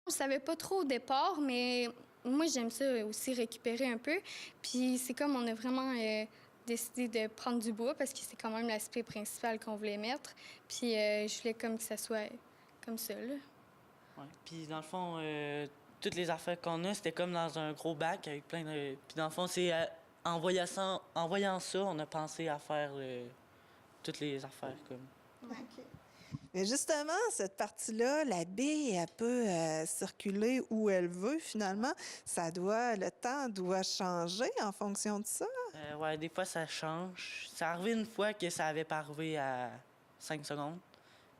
Je savais pas trop au départ, mais moi, j'aime ça aussi récupérer un peu. Puis c'est comme on a vraiment décidé de prendre du bois parce que c'est quand même l'aspect principal qu'on voulait mettre. Puis je voulais comme que ça soit comme ça, là. Ouais. Puis dans le fond, toutes les affaires qu'on a, c'était comme dans un gros bac avec plein de... Puis dans le fond, c'est en voyant ça, on a pensé à faire toutes les affaires comme... OK. Mais justement, cette partie-là, la bille, elle peut circuler où elle veut, finalement. Le temps doit changer en fonction de ça. Oui, des fois, ça change. Ça arrivé une fois que ça avait pas arrivé à 5 secondes.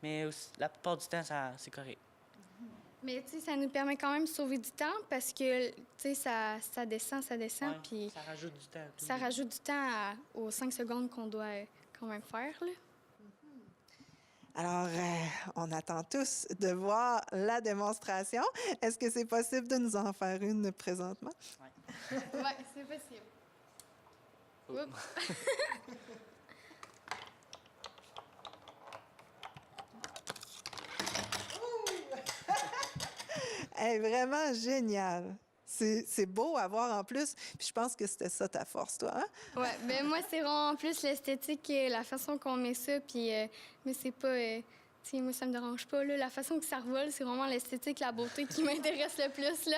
Mais aussi, la plupart du temps, c'est correct. Mais tu sais, ça nous permet quand même de sauver du temps parce que, tu sais, ça descend, Ouais, puis... ça rajoute du temps. Ça rajoute du temps aux 5 secondes qu'on doit quand même faire, là. Alors, on attend tous de voir la démonstration. Est-ce que c'est possible de nous en faire une présentement? Oui, c'est possible. Oups. Hey, vraiment génial. C'est beau à voir en plus. Puis je pense que c'était ça ta force, toi, hein? Oui, ben moi, c'est vraiment en plus l'esthétique, la façon qu'on met ça, puis... mais c'est pas... tu sais, moi, ça me dérange pas, là. La façon que ça revole, c'est vraiment l'esthétique, la beauté qui m'intéresse le plus, là.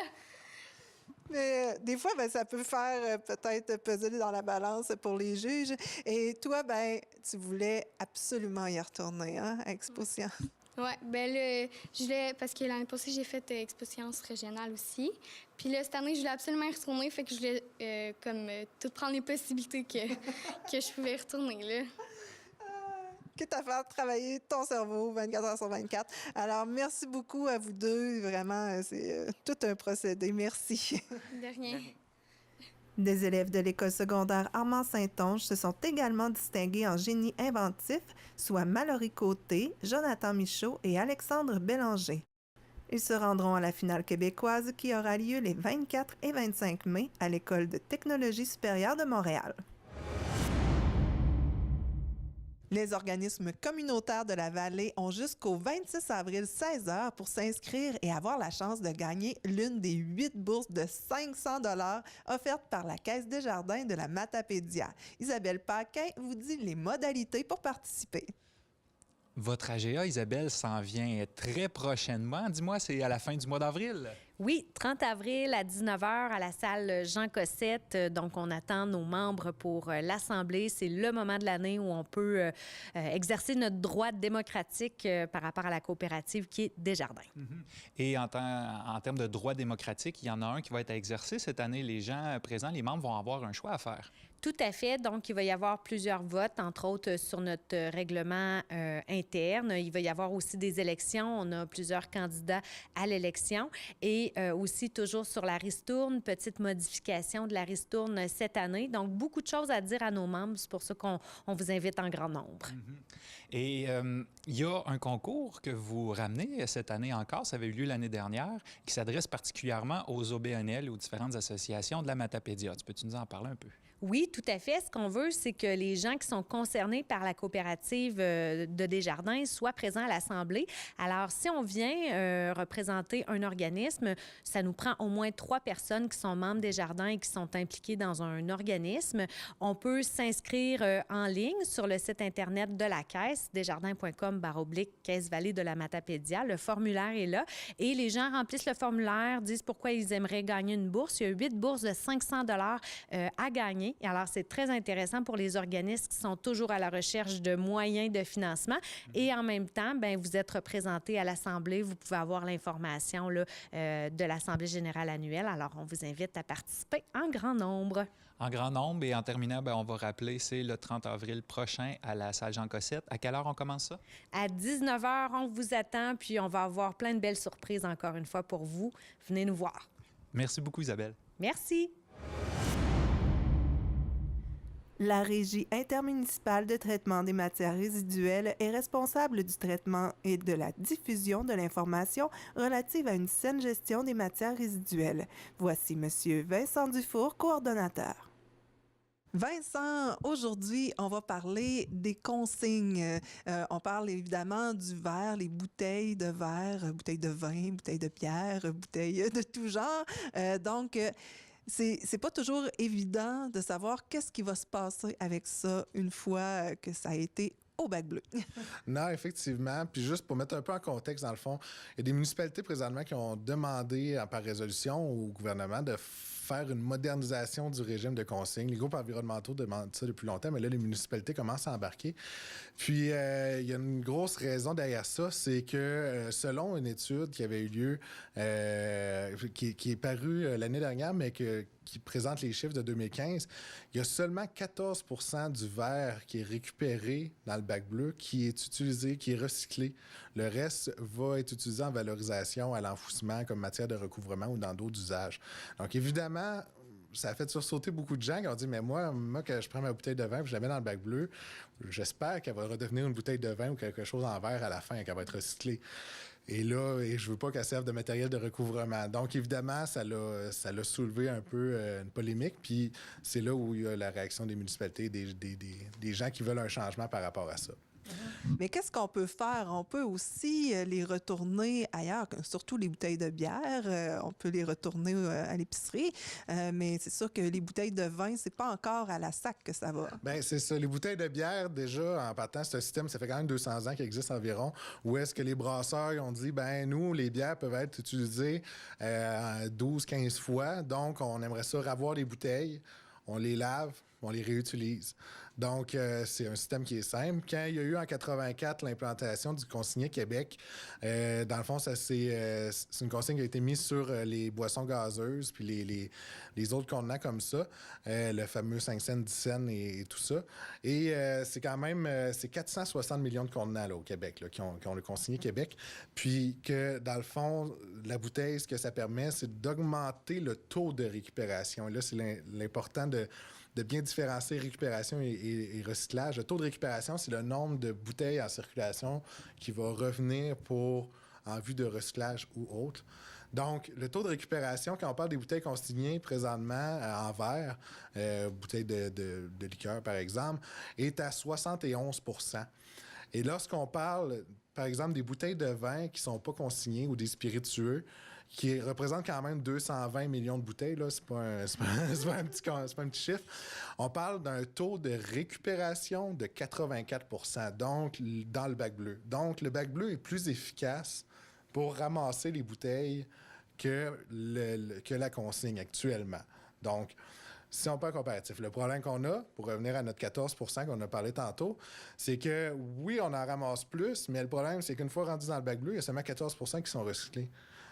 Mais des fois, ben, ça peut faire peut-être peser dans la balance pour les juges. Et toi, ben, tu voulais absolument y retourner, hein, à Expo-science. Oui, bien là, je voulais, parce que l'année passée, j'ai fait Expo-science régionale aussi. Puis là, cette année, je voulais absolument y retourner, fait que je voulais toutes prendre les possibilités que je pouvais y retourner, là. Quitte à faire travailler ton cerveau 24 heures sur 24. Alors, merci beaucoup à vous deux. Vraiment, c'est tout un procédé. Merci. De rien. Des élèves de l'école secondaire Armand-Saint-Onge se sont également distingués en génie inventif, soit Mallory Côté, Jonathan Michaud et Alexandre Bélanger. Ils se rendront à la finale québécoise qui aura lieu les 24 et 25 mai à l'École de technologie supérieure de Montréal. Les organismes communautaires de la Vallée ont jusqu'au 26 avril 16h pour s'inscrire et avoir la chance de gagner l'une des 8 bourses de 500 $ offertes par la Caisse des jardins de la Matapédia. Isabelle Paquin vous dit les modalités pour participer. Votre AGA, Isabelle, s'en vient très prochainement. Dis-moi, c'est à la fin du mois d'avril? Oui, 30 avril à 19h à la salle Jean Cossette. Donc, on attend nos membres pour l'Assemblée. C'est le moment de l'année où on peut exercer notre droit démocratique par rapport à la coopérative qui est Desjardins. Et en termes de droit démocratique, il y en a un qui va être exercé cette année. Les gens présents, les membres vont avoir un choix à faire. Tout à fait. Donc, il va y avoir plusieurs votes, entre autres sur notre règlement interne. Il va y avoir aussi des élections. On a plusieurs candidats à l'élection. Et aussi, toujours sur la ristourne, petite modification de la ristourne cette année. Donc, beaucoup de choses à dire à nos membres. C'est pour ça qu'on vous invite en grand nombre. Et il y a un concours que vous ramenez cette année encore, ça avait eu lieu l'année dernière, qui s'adresse particulièrement aux OBNL, aux différentes associations de la Matapédia. Peux-tu nous en parler un peu? Oui, tout à fait. Ce qu'on veut, c'est que les gens qui sont concernés par la coopérative de Desjardins soient présents à l'Assemblée. Alors, si on vient représenter un organisme, ça nous prend au moins 3 personnes qui sont membres Desjardins et qui sont impliquées dans un organisme. On peut s'inscrire en ligne sur le site Internet de la Caisse, desjardins.com/Caisse Vallée de la Matapédia. Le formulaire est là et les gens remplissent le formulaire, disent pourquoi ils aimeraient gagner une bourse. Il y a 8 bourses de 500 $ à gagner. Et alors, c'est très intéressant pour les organismes qui sont toujours à la recherche de moyens de financement. Et en même temps, bien, vous êtes représenté à l'Assemblée. Vous pouvez avoir l'information là, de l'Assemblée générale annuelle. Alors, on vous invite à participer en grand nombre. En grand nombre. Et en terminant, bien, on va rappeler, c'est le 30 avril prochain à la salle Jean Cossette. À quelle heure on commence ça? À 19 h, on vous attend. Puis, on va avoir plein de belles surprises encore une fois pour vous. Venez nous voir. Merci beaucoup, Isabelle. Merci. La Régie intermunicipale de traitement des matières résiduelles est responsable du traitement et de la diffusion de l'information relative à une saine gestion des matières résiduelles. Voici M. Vincent Dufour, coordonnateur. Vincent, aujourd'hui, on va parler des consignes. On parle évidemment du verre, les bouteilles de verre, bouteilles de vin, bouteilles de bière, bouteilles de tout genre. Donc, c'est pas toujours évident de savoir qu'est-ce qui va se passer avec ça une fois que ça a été au bac bleu. Non, effectivement. Puis juste pour mettre un peu en contexte, dans le fond, il y a des municipalités présentement qui ont demandé par résolution au gouvernement de faire une modernisation du régime de consignes. Les groupes environnementaux demandent ça depuis longtemps, mais là, les municipalités commencent à embarquer. Puis, il y a une grosse raison derrière ça, c'est que selon une étude qui avait eu lieu, qui est parue l'année dernière, mais qui présente les chiffres de 2015, il y a seulement 14 % du verre qui est récupéré dans le bac bleu, qui est utilisé, qui est recyclé. Le reste va être utilisé en valorisation, à l'enfouissement, comme matière de recouvrement ou dans d'autres usages. Donc, évidemment, ça a fait sursauter beaucoup de gens qui ont dit « Mais moi, que je prends ma bouteille de vin et je la mets dans le bac bleu, j'espère qu'elle va redevenir une bouteille de vin ou quelque chose en verre à la fin, qu'elle va être recyclée. » Et là, je veux pas qu'elle serve de matériel de recouvrement. Donc, évidemment, ça l'a soulevé un peu une polémique. Puis, c'est là où il y a la réaction des municipalités, des gens qui veulent un changement par rapport à ça. Mais qu'est-ce qu'on peut faire? On peut aussi les retourner ailleurs, surtout les bouteilles de bière. On peut les retourner à l'épicerie. Mais c'est sûr que les bouteilles de vin, c'est pas encore à la sac que ça va. Bien, c'est ça. Les bouteilles de bière, déjà, en partant, c'est un système, ça fait quand même 200 ans qu'il existe environ, où est-ce que les brasseurs ont dit, ben nous, les bières peuvent être utilisées 12-15 fois. Donc, on aimerait ça ravoir les bouteilles, on les lave, on les réutilise. Donc, c'est un système qui est simple. Quand il y a eu en 84 l'implantation du consigné Québec, dans le fond, c'est une consigne qui a été mise sur les boissons gazeuses puis les autres contenants comme ça, le fameux 5 cents, 10 cents et tout ça. Et c'est quand même c'est 460 millions de contenants là, au Québec là, qui ont le consigné Québec. Puis que, dans le fond, la bouteille, ce que ça permet, c'est d'augmenter le taux de récupération. Et là, c'est l'important de bien différencier récupération et recyclage. Le taux de récupération, c'est le nombre de bouteilles en circulation qui va revenir en vue de recyclage ou autre. Donc, le taux de récupération, quand on parle des bouteilles consignées présentement en verre, bouteilles de liqueur par exemple, est à 71 %. Et lorsqu'on parle, par exemple, des bouteilles de vin qui ne sont pas consignées ou des spiritueux, qui représentent quand même 220 millions de bouteilles, là, c'est pas un petit chiffre. On parle d'un taux de récupération de 84 %, donc dans le bac bleu. Donc, le bac bleu est plus efficace pour ramasser les bouteilles que la consigne actuellement. Donc, si on parle comparatif, le problème qu'on a, pour revenir à notre 14 % qu'on a parlé tantôt, c'est que oui, on en ramasse plus, mais le problème, c'est qu'une fois rendu dans le bac bleu, il y a seulement 14 % qui sont recyclés.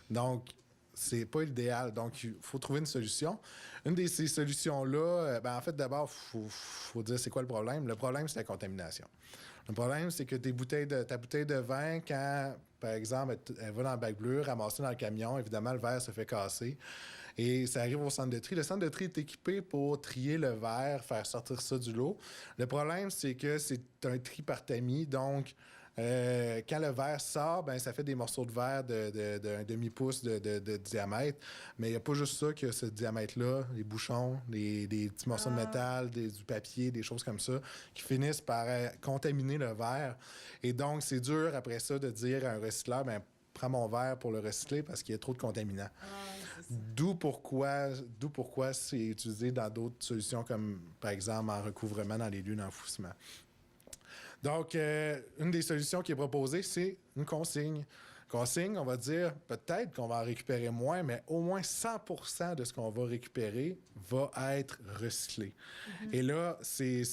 Donc, c'est pas l'idéal. Donc, il faut trouver une solution. Une de ces solutions-là, en fait, d'abord, il faut dire c'est quoi le problème. Le problème, c'est la contamination. Le problème, c'est que ta bouteille de vin, quand, par exemple, elle va dans le bac bleu, ramassée dans le camion, évidemment, le verre se fait casser. Et ça arrive au centre de tri. Le centre de tri est équipé pour trier le verre, faire sortir ça du lot. Le problème, c'est que c'est un tri par tamis, donc Quand le verre sort, ben, ça fait des morceaux de verre d'un demi-pouce de diamètre. Mais il n'y a pas juste ça que ce diamètre-là, les bouchons, des petits morceaux de métal, du papier, des choses comme ça, qui finissent par contaminer le verre. Et donc, c'est dur après ça de dire à un recycleur, ben, prends mon verre pour le recycler parce qu'il y a trop de contaminants. D'où pourquoi c'est utilisé dans d'autres solutions comme, par exemple, en recouvrement dans les lieux d'enfouissement. Donc, une des solutions qui est proposée, c'est une consigne. Consigne, on va dire, peut-être qu'on va en récupérer moins, mais au moins 100% de ce qu'on va récupérer va être recyclé. Et là, c'est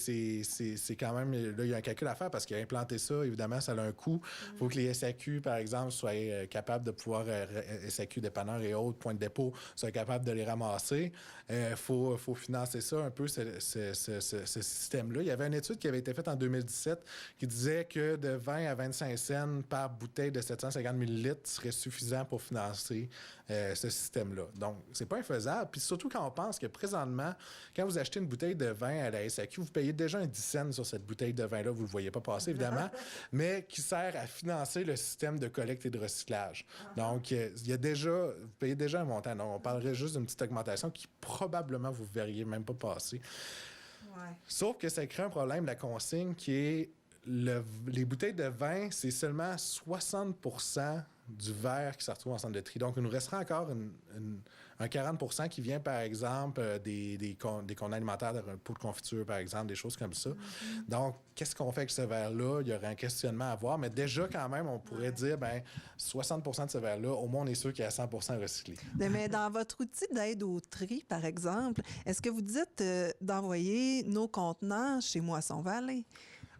quand même... Là, il y a un calcul à faire parce qu'implanter ça, évidemment, ça a un coût. Il faut que les SAQ, par exemple, soient capables de pouvoir... SAQ, dépanneurs et autres, points de dépôt, soient capables de les ramasser. Faut financer ça un peu, ce système-là. Il y avait une étude qui avait été faite en 2017 qui disait que de 20 à 25 cents par bouteille de 750 millilitres serait suffisant pour financer ce système-là. Donc, c'est pas infaisable. Puis surtout quand on pense que présentement, quand vous achetez une bouteille de vin à la SAQ, vous payez déjà un 10 cents sur cette bouteille de vin-là. Vous le voyez pas passer, évidemment, mais qui sert à financer le système de collecte et de recyclage. Donc, il y a déjà... Vous payez déjà un montant. Donc, on parlerait juste d'une petite augmentation qui probablement vous verriez même pas passer. Ouais. Sauf que ça crée un problème, la consigne, qui est les bouteilles de vin, c'est seulement 60% du verre qui se retrouve en centre de tri. Donc, il nous restera encore un 40% qui vient, par exemple, des contenants alimentaires, un pot de confiture, par exemple, des choses comme ça. Donc, qu'est-ce qu'on fait avec ce verre-là? Il y aurait un questionnement à avoir, mais déjà, quand même, on pourrait dire, ben 60% de ce verre-là, au moins, on est sûr qu'il est à 100% recyclé. Mais dans votre outil d'aide au tri, par exemple, est-ce que vous dites d'envoyer nos contenants chez Moisson Vallée?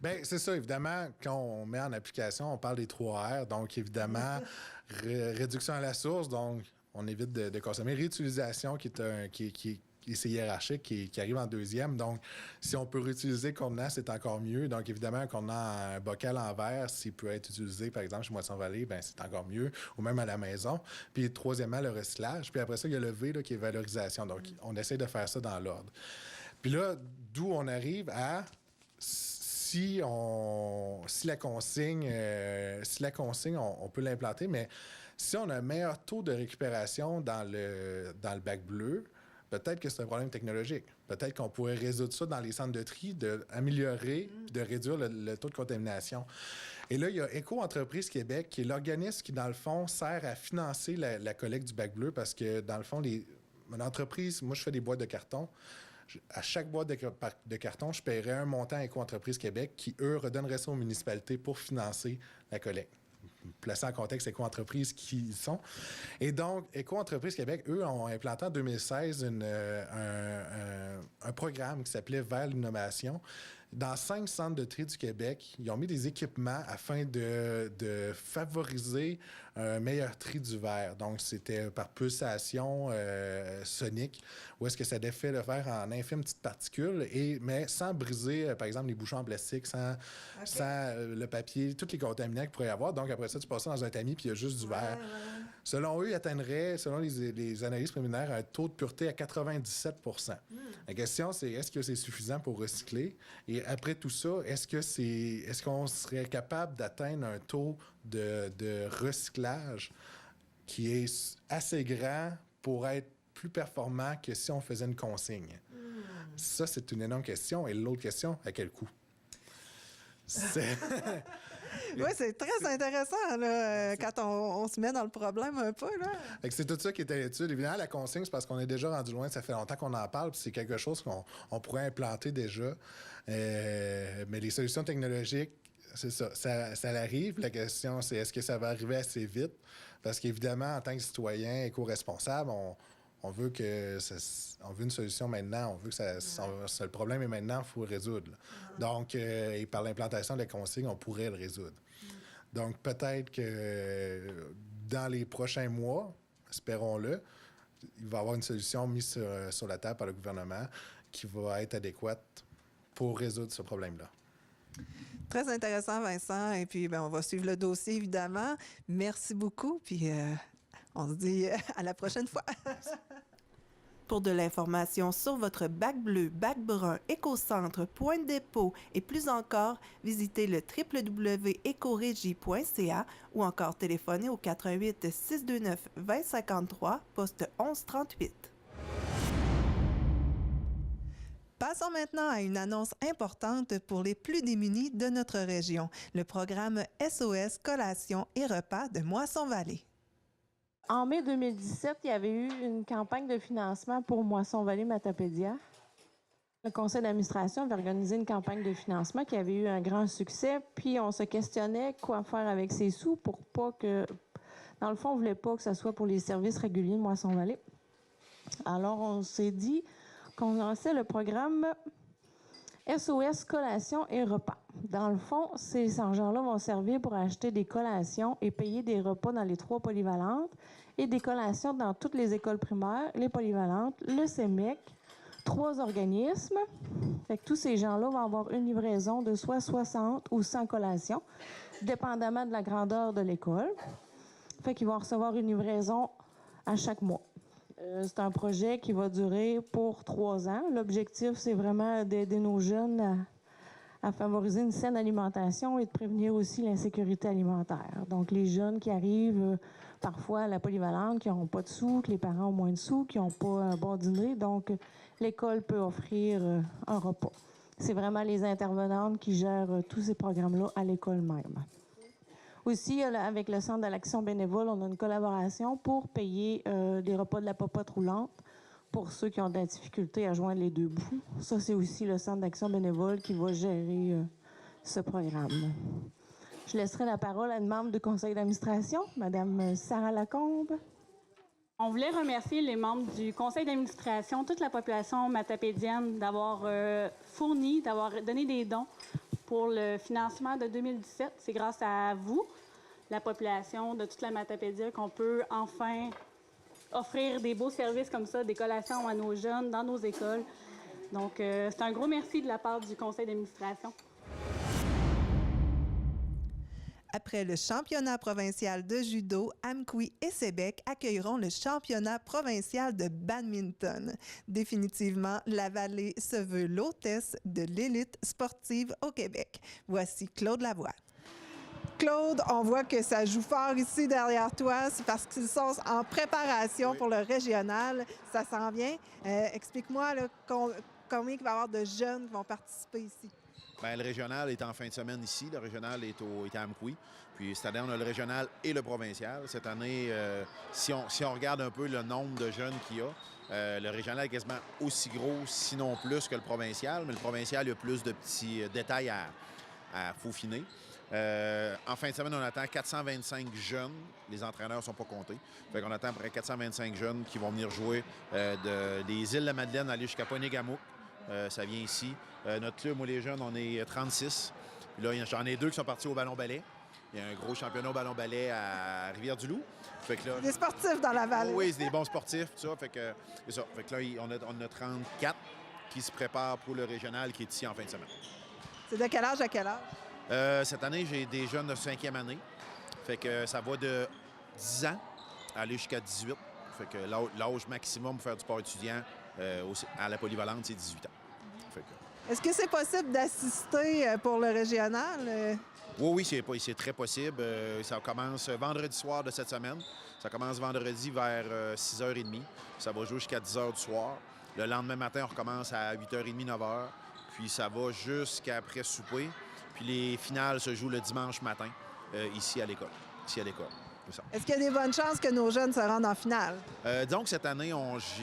Bien, c'est ça, évidemment, quand on met en application, on parle des 3 R. Donc, évidemment, réduction à la source, donc on évite de consommer. Réutilisation, c'est hiérarchique, qui arrive en deuxième. Donc, si on peut réutiliser le contenant, c'est encore mieux. Donc, évidemment, un contenant, un bocal en verre, s'il peut être utilisé, par exemple, chez Moisson Vallée, bien, c'est encore mieux, ou même à la maison. Puis, troisièmement, le recyclage. Puis après ça, il y a le V, là, qui est valorisation. Donc, on essaie de faire ça dans l'ordre. Puis là, d'où on arrive à... Si la consigne, on peut l'implanter, mais si on a un meilleur taux de récupération dans le bac bleu, peut-être que c'est un problème technologique. Peut-être qu'on pourrait résoudre ça dans les centres de tri, d'améliorer, de réduire le taux de contamination. Et là, il y a Éco-entreprise Québec, qui est l'organisme qui, dans le fond, sert à financer la collecte du bac bleu parce que, dans le fond, mon entreprise, moi, je fais des boîtes de carton. À chaque boîte de carton, je paierais un montant à Éco-entreprise Québec qui, eux, redonneraient ça aux municipalités pour financer la collecte. Placer en contexte Éco-entreprise qui ils sont. Et donc, Éco-entreprise Québec, eux, ont implanté en 2016 un programme qui s'appelait Vers l'innovation. Dans 5 centres de tri du Québec, ils ont mis des équipements afin de favoriser un meilleur tri du verre. Donc, c'était par pulsation sonique, où est-ce que ça défait le verre en infimes petites particules, mais sans briser, par exemple, les bouchons en plastique, sans le papier, tous les contaminants qu'il pourrait y avoir. Donc, après ça, tu passes ça dans un tamis, puis il y a juste du verre. Selon eux, ils atteindraient, selon les analyses préliminaires, un taux de pureté à 97%. La question, c'est est-ce que c'est suffisant pour recycler? Et après tout ça, est-ce qu'on serait capable d'atteindre un taux de recyclage qui est assez grand pour être plus performant que si on faisait une consigne? Ça, c'est une énorme question. Et l'autre question, à quel coût? Oui, c'est très intéressant là, quand on se met dans le problème un peu. Là. C'est tout ça qui est à l'étude. Évidemment, la consigne, c'est parce qu'on est déjà rendu loin. Ça fait longtemps qu'on en parle. Puis c'est quelque chose qu'on pourrait implanter déjà. Mais les solutions technologiques, c'est ça. Ça arrive. La question, c'est est-ce que ça va arriver assez vite? Parce qu'évidemment, en tant que citoyen éco-responsable, on veut une solution maintenant. On veut que le problème est maintenant, il faut le résoudre. Donc, et par l'implantation de la consigne, on pourrait le résoudre. Donc, peut-être que dans les prochains mois, espérons-le, il va y avoir une solution mise sur la table par le gouvernement qui va être adéquate pour résoudre ce problème-là. Très intéressant, Vincent. Et puis, on va suivre le dossier, évidemment. Merci beaucoup. Puis, on se dit à la prochaine fois. Pour de l'information sur votre bac bleu, bac brun, écocentre, point de dépôt et plus encore, visitez le www.ecoregie.ca ou encore téléphonez au 88 629 2053, poste 1138. Passons maintenant à une annonce importante pour les plus démunis de notre région, le programme SOS Collation et repas de Moisson-Vallée. En mai 2017, il y avait eu une campagne de financement pour Moisson-Vallée Matapédia. Le conseil d'administration avait organisé une campagne de financement qui avait eu un grand succès, puis on se questionnait quoi faire avec ces sous pour pas que... Dans le fond, on ne voulait pas que ce soit pour les services réguliers de Moisson-Vallée. Alors, on s'est dit qu'on lançait le programme SOS Collation et repas. Dans le fond, ces argents-là vont servir pour acheter des collations et payer des repas dans les 3 polyvalentes et des collations dans toutes les écoles primaires, les polyvalentes, le CEMEC, 3 organismes. Fait que tous ces gens-là vont avoir une livraison de soit 60 ou 100 collations, dépendamment de la grandeur de l'école. Fait qu'ils vont recevoir une livraison à chaque mois. C'est un projet qui va durer pour 3 ans. L'objectif, c'est vraiment d'aider nos jeunes à favoriser une saine alimentation et de prévenir aussi l'insécurité alimentaire. Donc, les jeunes qui arrivent parfois à la polyvalente, qui n'ont pas de sous, que les parents ont moins de sous, qui n'ont pas un bon dîner, donc l'école peut offrir un repas. C'est vraiment les intervenantes qui gèrent tous ces programmes-là à l'école même. Aussi, avec le Centre de l'action bénévole, on a une collaboration pour payer des repas de la popote roulante pour ceux qui ont de la difficulté à joindre les 2 bouts. Ça, c'est aussi le Centre d'action bénévole qui va gérer ce programme. Je laisserai la parole à une membre du conseil d'administration, Mme Sarah Lacombe. On voulait remercier les membres du conseil d'administration, toute la population matapédienne d'avoir fourni, d'avoir donné des dons pour le financement de 2017. C'est grâce à vous, la population de toute la Matapédia, qu'on peut enfin offrir des beaux services comme ça, des collations à nos jeunes dans nos écoles. Donc, c'est un gros merci de la part du conseil d'administration. Après le championnat provincial de judo, Amqui et Sébec accueilleront le championnat provincial de badminton. Définitivement, la Vallée se veut l'hôtesse de l'élite sportive au Québec. Voici Claude Lavoie. Claude, on voit que ça joue fort ici derrière toi. C'est parce qu'ils sont en préparation pour le régional. Ça s'en vient. Explique-moi là, combien il va y avoir de jeunes qui vont participer ici. Bien, le régional est en fin de semaine ici. Le régional est à Amqui. Puis cette année, on a le régional et le provincial. Cette année, si on regarde un peu le nombre de jeunes qu'il y a, le régional est quasiment aussi gros, sinon plus, que le provincial. Mais le provincial, il y a plus de petits détails à peaufiner. En fin de semaine, on attend 425 jeunes. Les entraîneurs ne sont pas comptés. Fait qu'on attend à peu près 425 jeunes qui vont venir jouer des îles de la Madeleine aller jusqu'à Pointe-Gamouk. Ça vient ici. Notre club, moi, les jeunes, on est 36. Puis là, j'en ai 2 qui sont partis au ballon-ballet. Il y a un gros championnat au ballon-ballet à Rivière-du-Loup. Fait que là, des sportifs dans la vallée. Oui, c'est des bons sportifs, tout ça. Fait que, c'est ça. Fait que là, on a 34 qui se préparent pour le régional qui est ici en fin de semaine. C'est de quel âge à quel âge? Cette année, j'ai des jeunes de 5e année. Fait que ça va de 10 ans à aller jusqu'à 18. Fait que l'âge maximum pour faire du sport étudiant à la polyvalente, c'est 18 ans. Est-ce que c'est possible d'assister pour le régional? Oui, c'est très possible. Ça commence vendredi soir de cette semaine. Ça commence vendredi vers 6h30. Ça va jouer jusqu'à 10h du soir. Le lendemain matin, on recommence à 8h30, 9h. Puis ça va jusqu'après souper. Puis les finales se jouent le dimanche matin, ici à l'école. Est-ce qu'il y a des bonnes chances que nos jeunes se rendent en finale? Donc, cette année,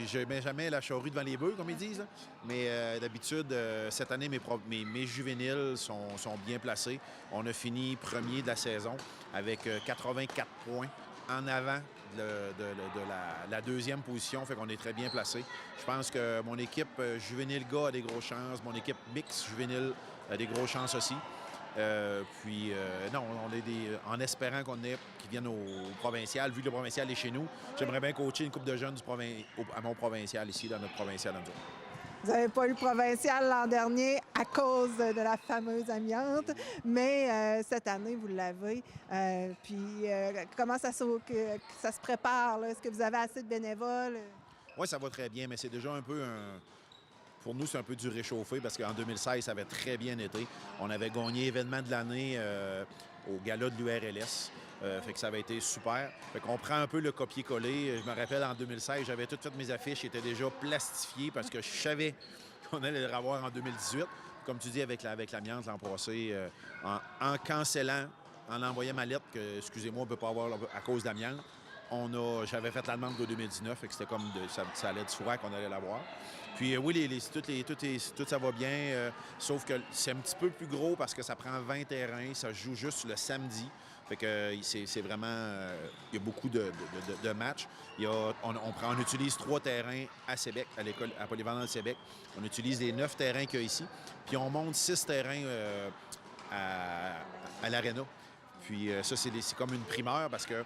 je ne mets jamais la charrue devant les bœufs, comme ils disent. Là. Mais d'habitude, cette année, mes juvéniles sont bien placés. On a fini premier de la saison avec 84 points en avant de la 2e position. Fait qu'on est très bien placé. Je pense que mon équipe juvénile gars a des grosses chances. Mon équipe mix juvénile a des grosses chances aussi. Non, on est en espérant qu'ils viennent au provincial. Vu que le provincial est chez nous, j'aimerais bien coacher une couple de jeunes à mon provincial ici, dans notre provincial. Vous n'avez pas eu le provincial l'an dernier à cause de la fameuse amiante, mais cette année, vous l'avez. Comment ça se prépare? Est-ce que vous avez assez de bénévoles? Oui, ça va très bien, mais c'est déjà un peu Pour nous, c'est un peu du réchauffé parce qu'en 2016, ça avait très bien été. On avait gagné événement de l'année au gala de l'URLS. Fait que ça avait été super. Fait qu'on prend un peu le copier-coller. Je me rappelle, en 2016, j'avais toutes fait mes affiches qui étaient déjà plastifiées parce que je savais qu'on allait les revoir en 2018. Comme tu dis, avec l'amiante l'an passé, en cancellant, en envoyant ma lettre que, excusez-moi, on ne peut pas avoir à cause d'amiante, j'avais fait la demande de 2019, et que c'était comme ça allait de sourire qu'on allait l'avoir. Puis oui, tout ça va bien, sauf que c'est un petit peu plus gros parce que ça prend 20 terrains, ça se joue juste le samedi. Fait que c'est vraiment... il y a beaucoup de matchs. On utilise 3 terrains à Sébec, à l'école, à Polyvalent de Sébec. On utilise les 9 terrains qu'il y a ici. Puis on monte 6 terrains à l'Arena. Puis ça, c'est comme une primeur parce que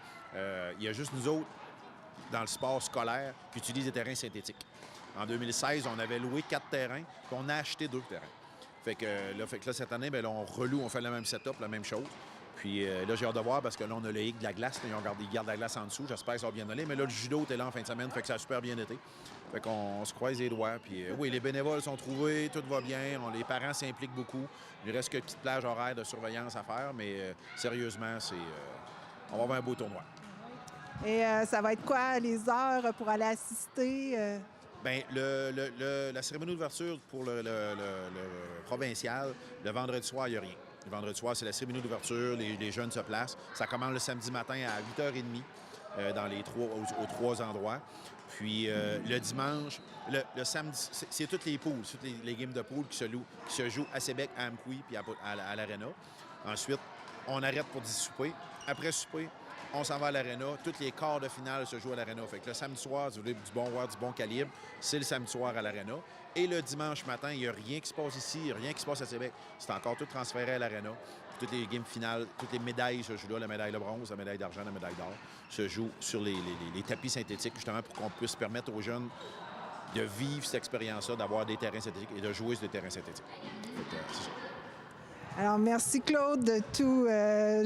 il y a juste nous autres, dans le sport scolaire, qui utilisent des terrains synthétiques. En 2016, on avait loué 4 terrains, puis on a acheté 2 terrains. Fait que là cette année, bien, là, on reloue, on fait le même setup, la même chose. Puis là, j'ai hâte de voir parce que là, on a le hic de la glace. Là, ils gardent la glace en dessous. J'espère que ça va bien aller. Mais là, le judo est là en fin de semaine. Fait que ça a super bien été. Fait qu'on se croise les doigts. Puis oui, les bénévoles sont trouvés. Tout va bien. Les parents s'impliquent beaucoup. Il reste quelques petites plages horaires de surveillance à faire. Mais sérieusement, on va avoir un beau tournoi. Et ça va être quoi, les heures pour aller assister? Bien, la cérémonie d'ouverture pour le provincial, le vendredi soir, il n'y a rien. Le vendredi soir, c'est la cérémonie d'ouverture, les jeunes se placent. Ça commence le samedi matin à 8h30 aux 3 endroits. Puis le dimanche, le samedi, c'est toutes les poules, toutes les games de poules qui se jouent à Sébec, à Amqui puis à l'Arena. Ensuite, on arrête pour du souper. Après souper, on s'en va à l'Arena. Tous les quarts de finale se jouent à l'Arena. Fait que le samedi soir, si vous voulez du bon calibre, c'est le samedi soir à l'Arena. Et le dimanche matin, il n'y a rien qui se passe ici, il n'y a rien qui se passe à Sébec. C'est encore tout transféré à l'Arena. Toutes les games finales, toutes les médailles se jouent là. La médaille de bronze, la médaille d'argent, la médaille d'or se jouent sur les tapis synthétiques, justement pour qu'on puisse permettre aux jeunes de vivre cette expérience-là, d'avoir des terrains synthétiques et de jouer sur des terrains synthétiques. C'est ça. Alors, merci Claude de tout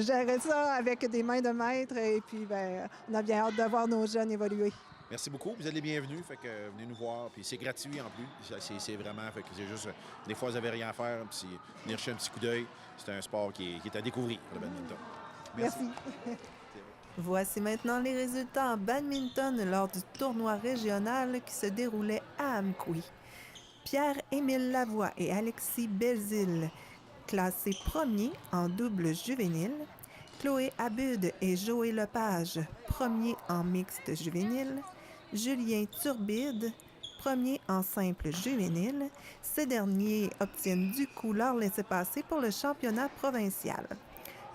gérer ça avec des mains de maître. Et puis, bien, on a bien hâte de voir nos jeunes évoluer. Merci beaucoup. Vous êtes les bienvenus. Fait que venez nous voir. Puis c'est gratuit en plus. C'est vraiment... Fait que c'est juste... Des fois, vous n'avez rien à faire. Puis venir jeter un petit coup d'œil. C'est un sport qui est à découvrir, le badminton. Merci. Voici maintenant les résultats en badminton lors du tournoi régional qui se déroulait à Amqui. Pierre-Émile Lavoie et Alexis Belzile, classés premiers en double juvénile. Chloé Abud et Joël Lepage, premiers en mixte juvénile. Julien Turbide, premier en simple juvénile. Ces derniers obtiennent du coup leur laissez-passer pour le championnat provincial.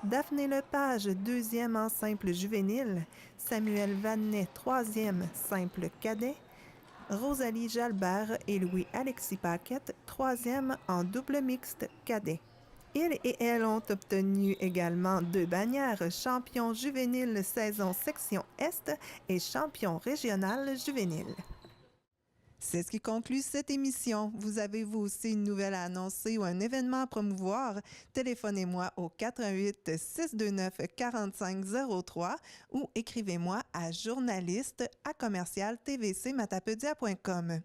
Daphné Lepage, deuxième en simple juvénile. Samuel Vanet, troisième simple cadet. Rosalie Jalbert et Louis-Alexis Paquette, troisième en double mixte cadet. Ils et elles ont obtenu également 2 bannières, champion juvénile saison section Est et champion régional juvénile. C'est ce qui conclut cette émission. Vous avez vous aussi une nouvelle à annoncer ou un événement à promouvoir? Téléphonez-moi au 88 629 4503 ou écrivez-moi à journaliste@commercialtvcmatapedia.com.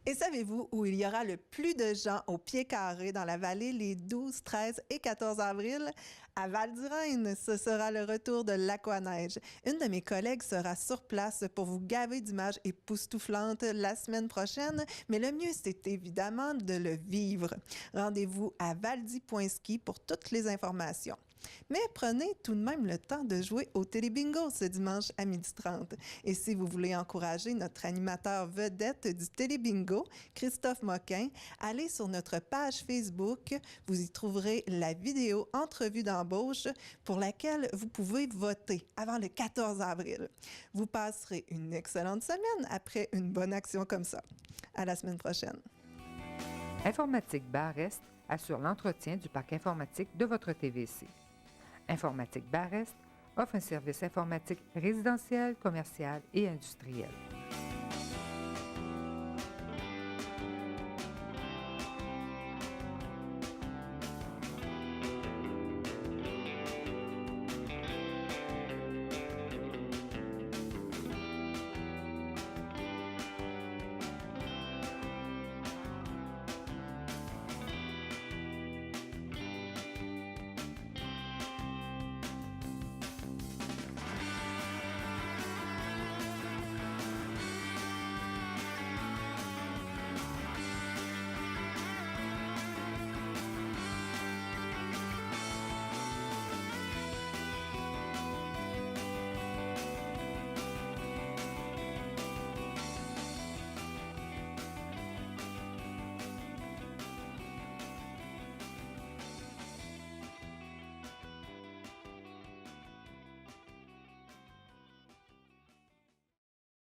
Et savez-vous où il y aura le plus de gens au pied carré dans la vallée les 12, 13 et 14 avril? À Val-du-Rhin, ce sera le retour de l'Aquaneige. Une de mes collègues sera sur place pour vous gaver d'images époustouflantes la semaine prochaine, mais le mieux, c'est évidemment de le vivre. Rendez-vous à valdi.ski pour toutes les informations. Mais prenez tout de même le temps de jouer au Télébingo ce dimanche à 12h30. Et si vous voulez encourager notre animateur vedette du Télébingo, Christophe Moquin, allez sur notre page Facebook. Vous y trouverez la vidéo entrevue d'embauche pour laquelle vous pouvez voter avant le 14 avril. Vous passerez une excellente semaine après une bonne action comme ça. À la semaine prochaine. Informatique Bar-Est assure l'entretien du parc informatique de votre TVC. Informatique Bar-Est offre un service informatique résidentiel, commercial et industriel.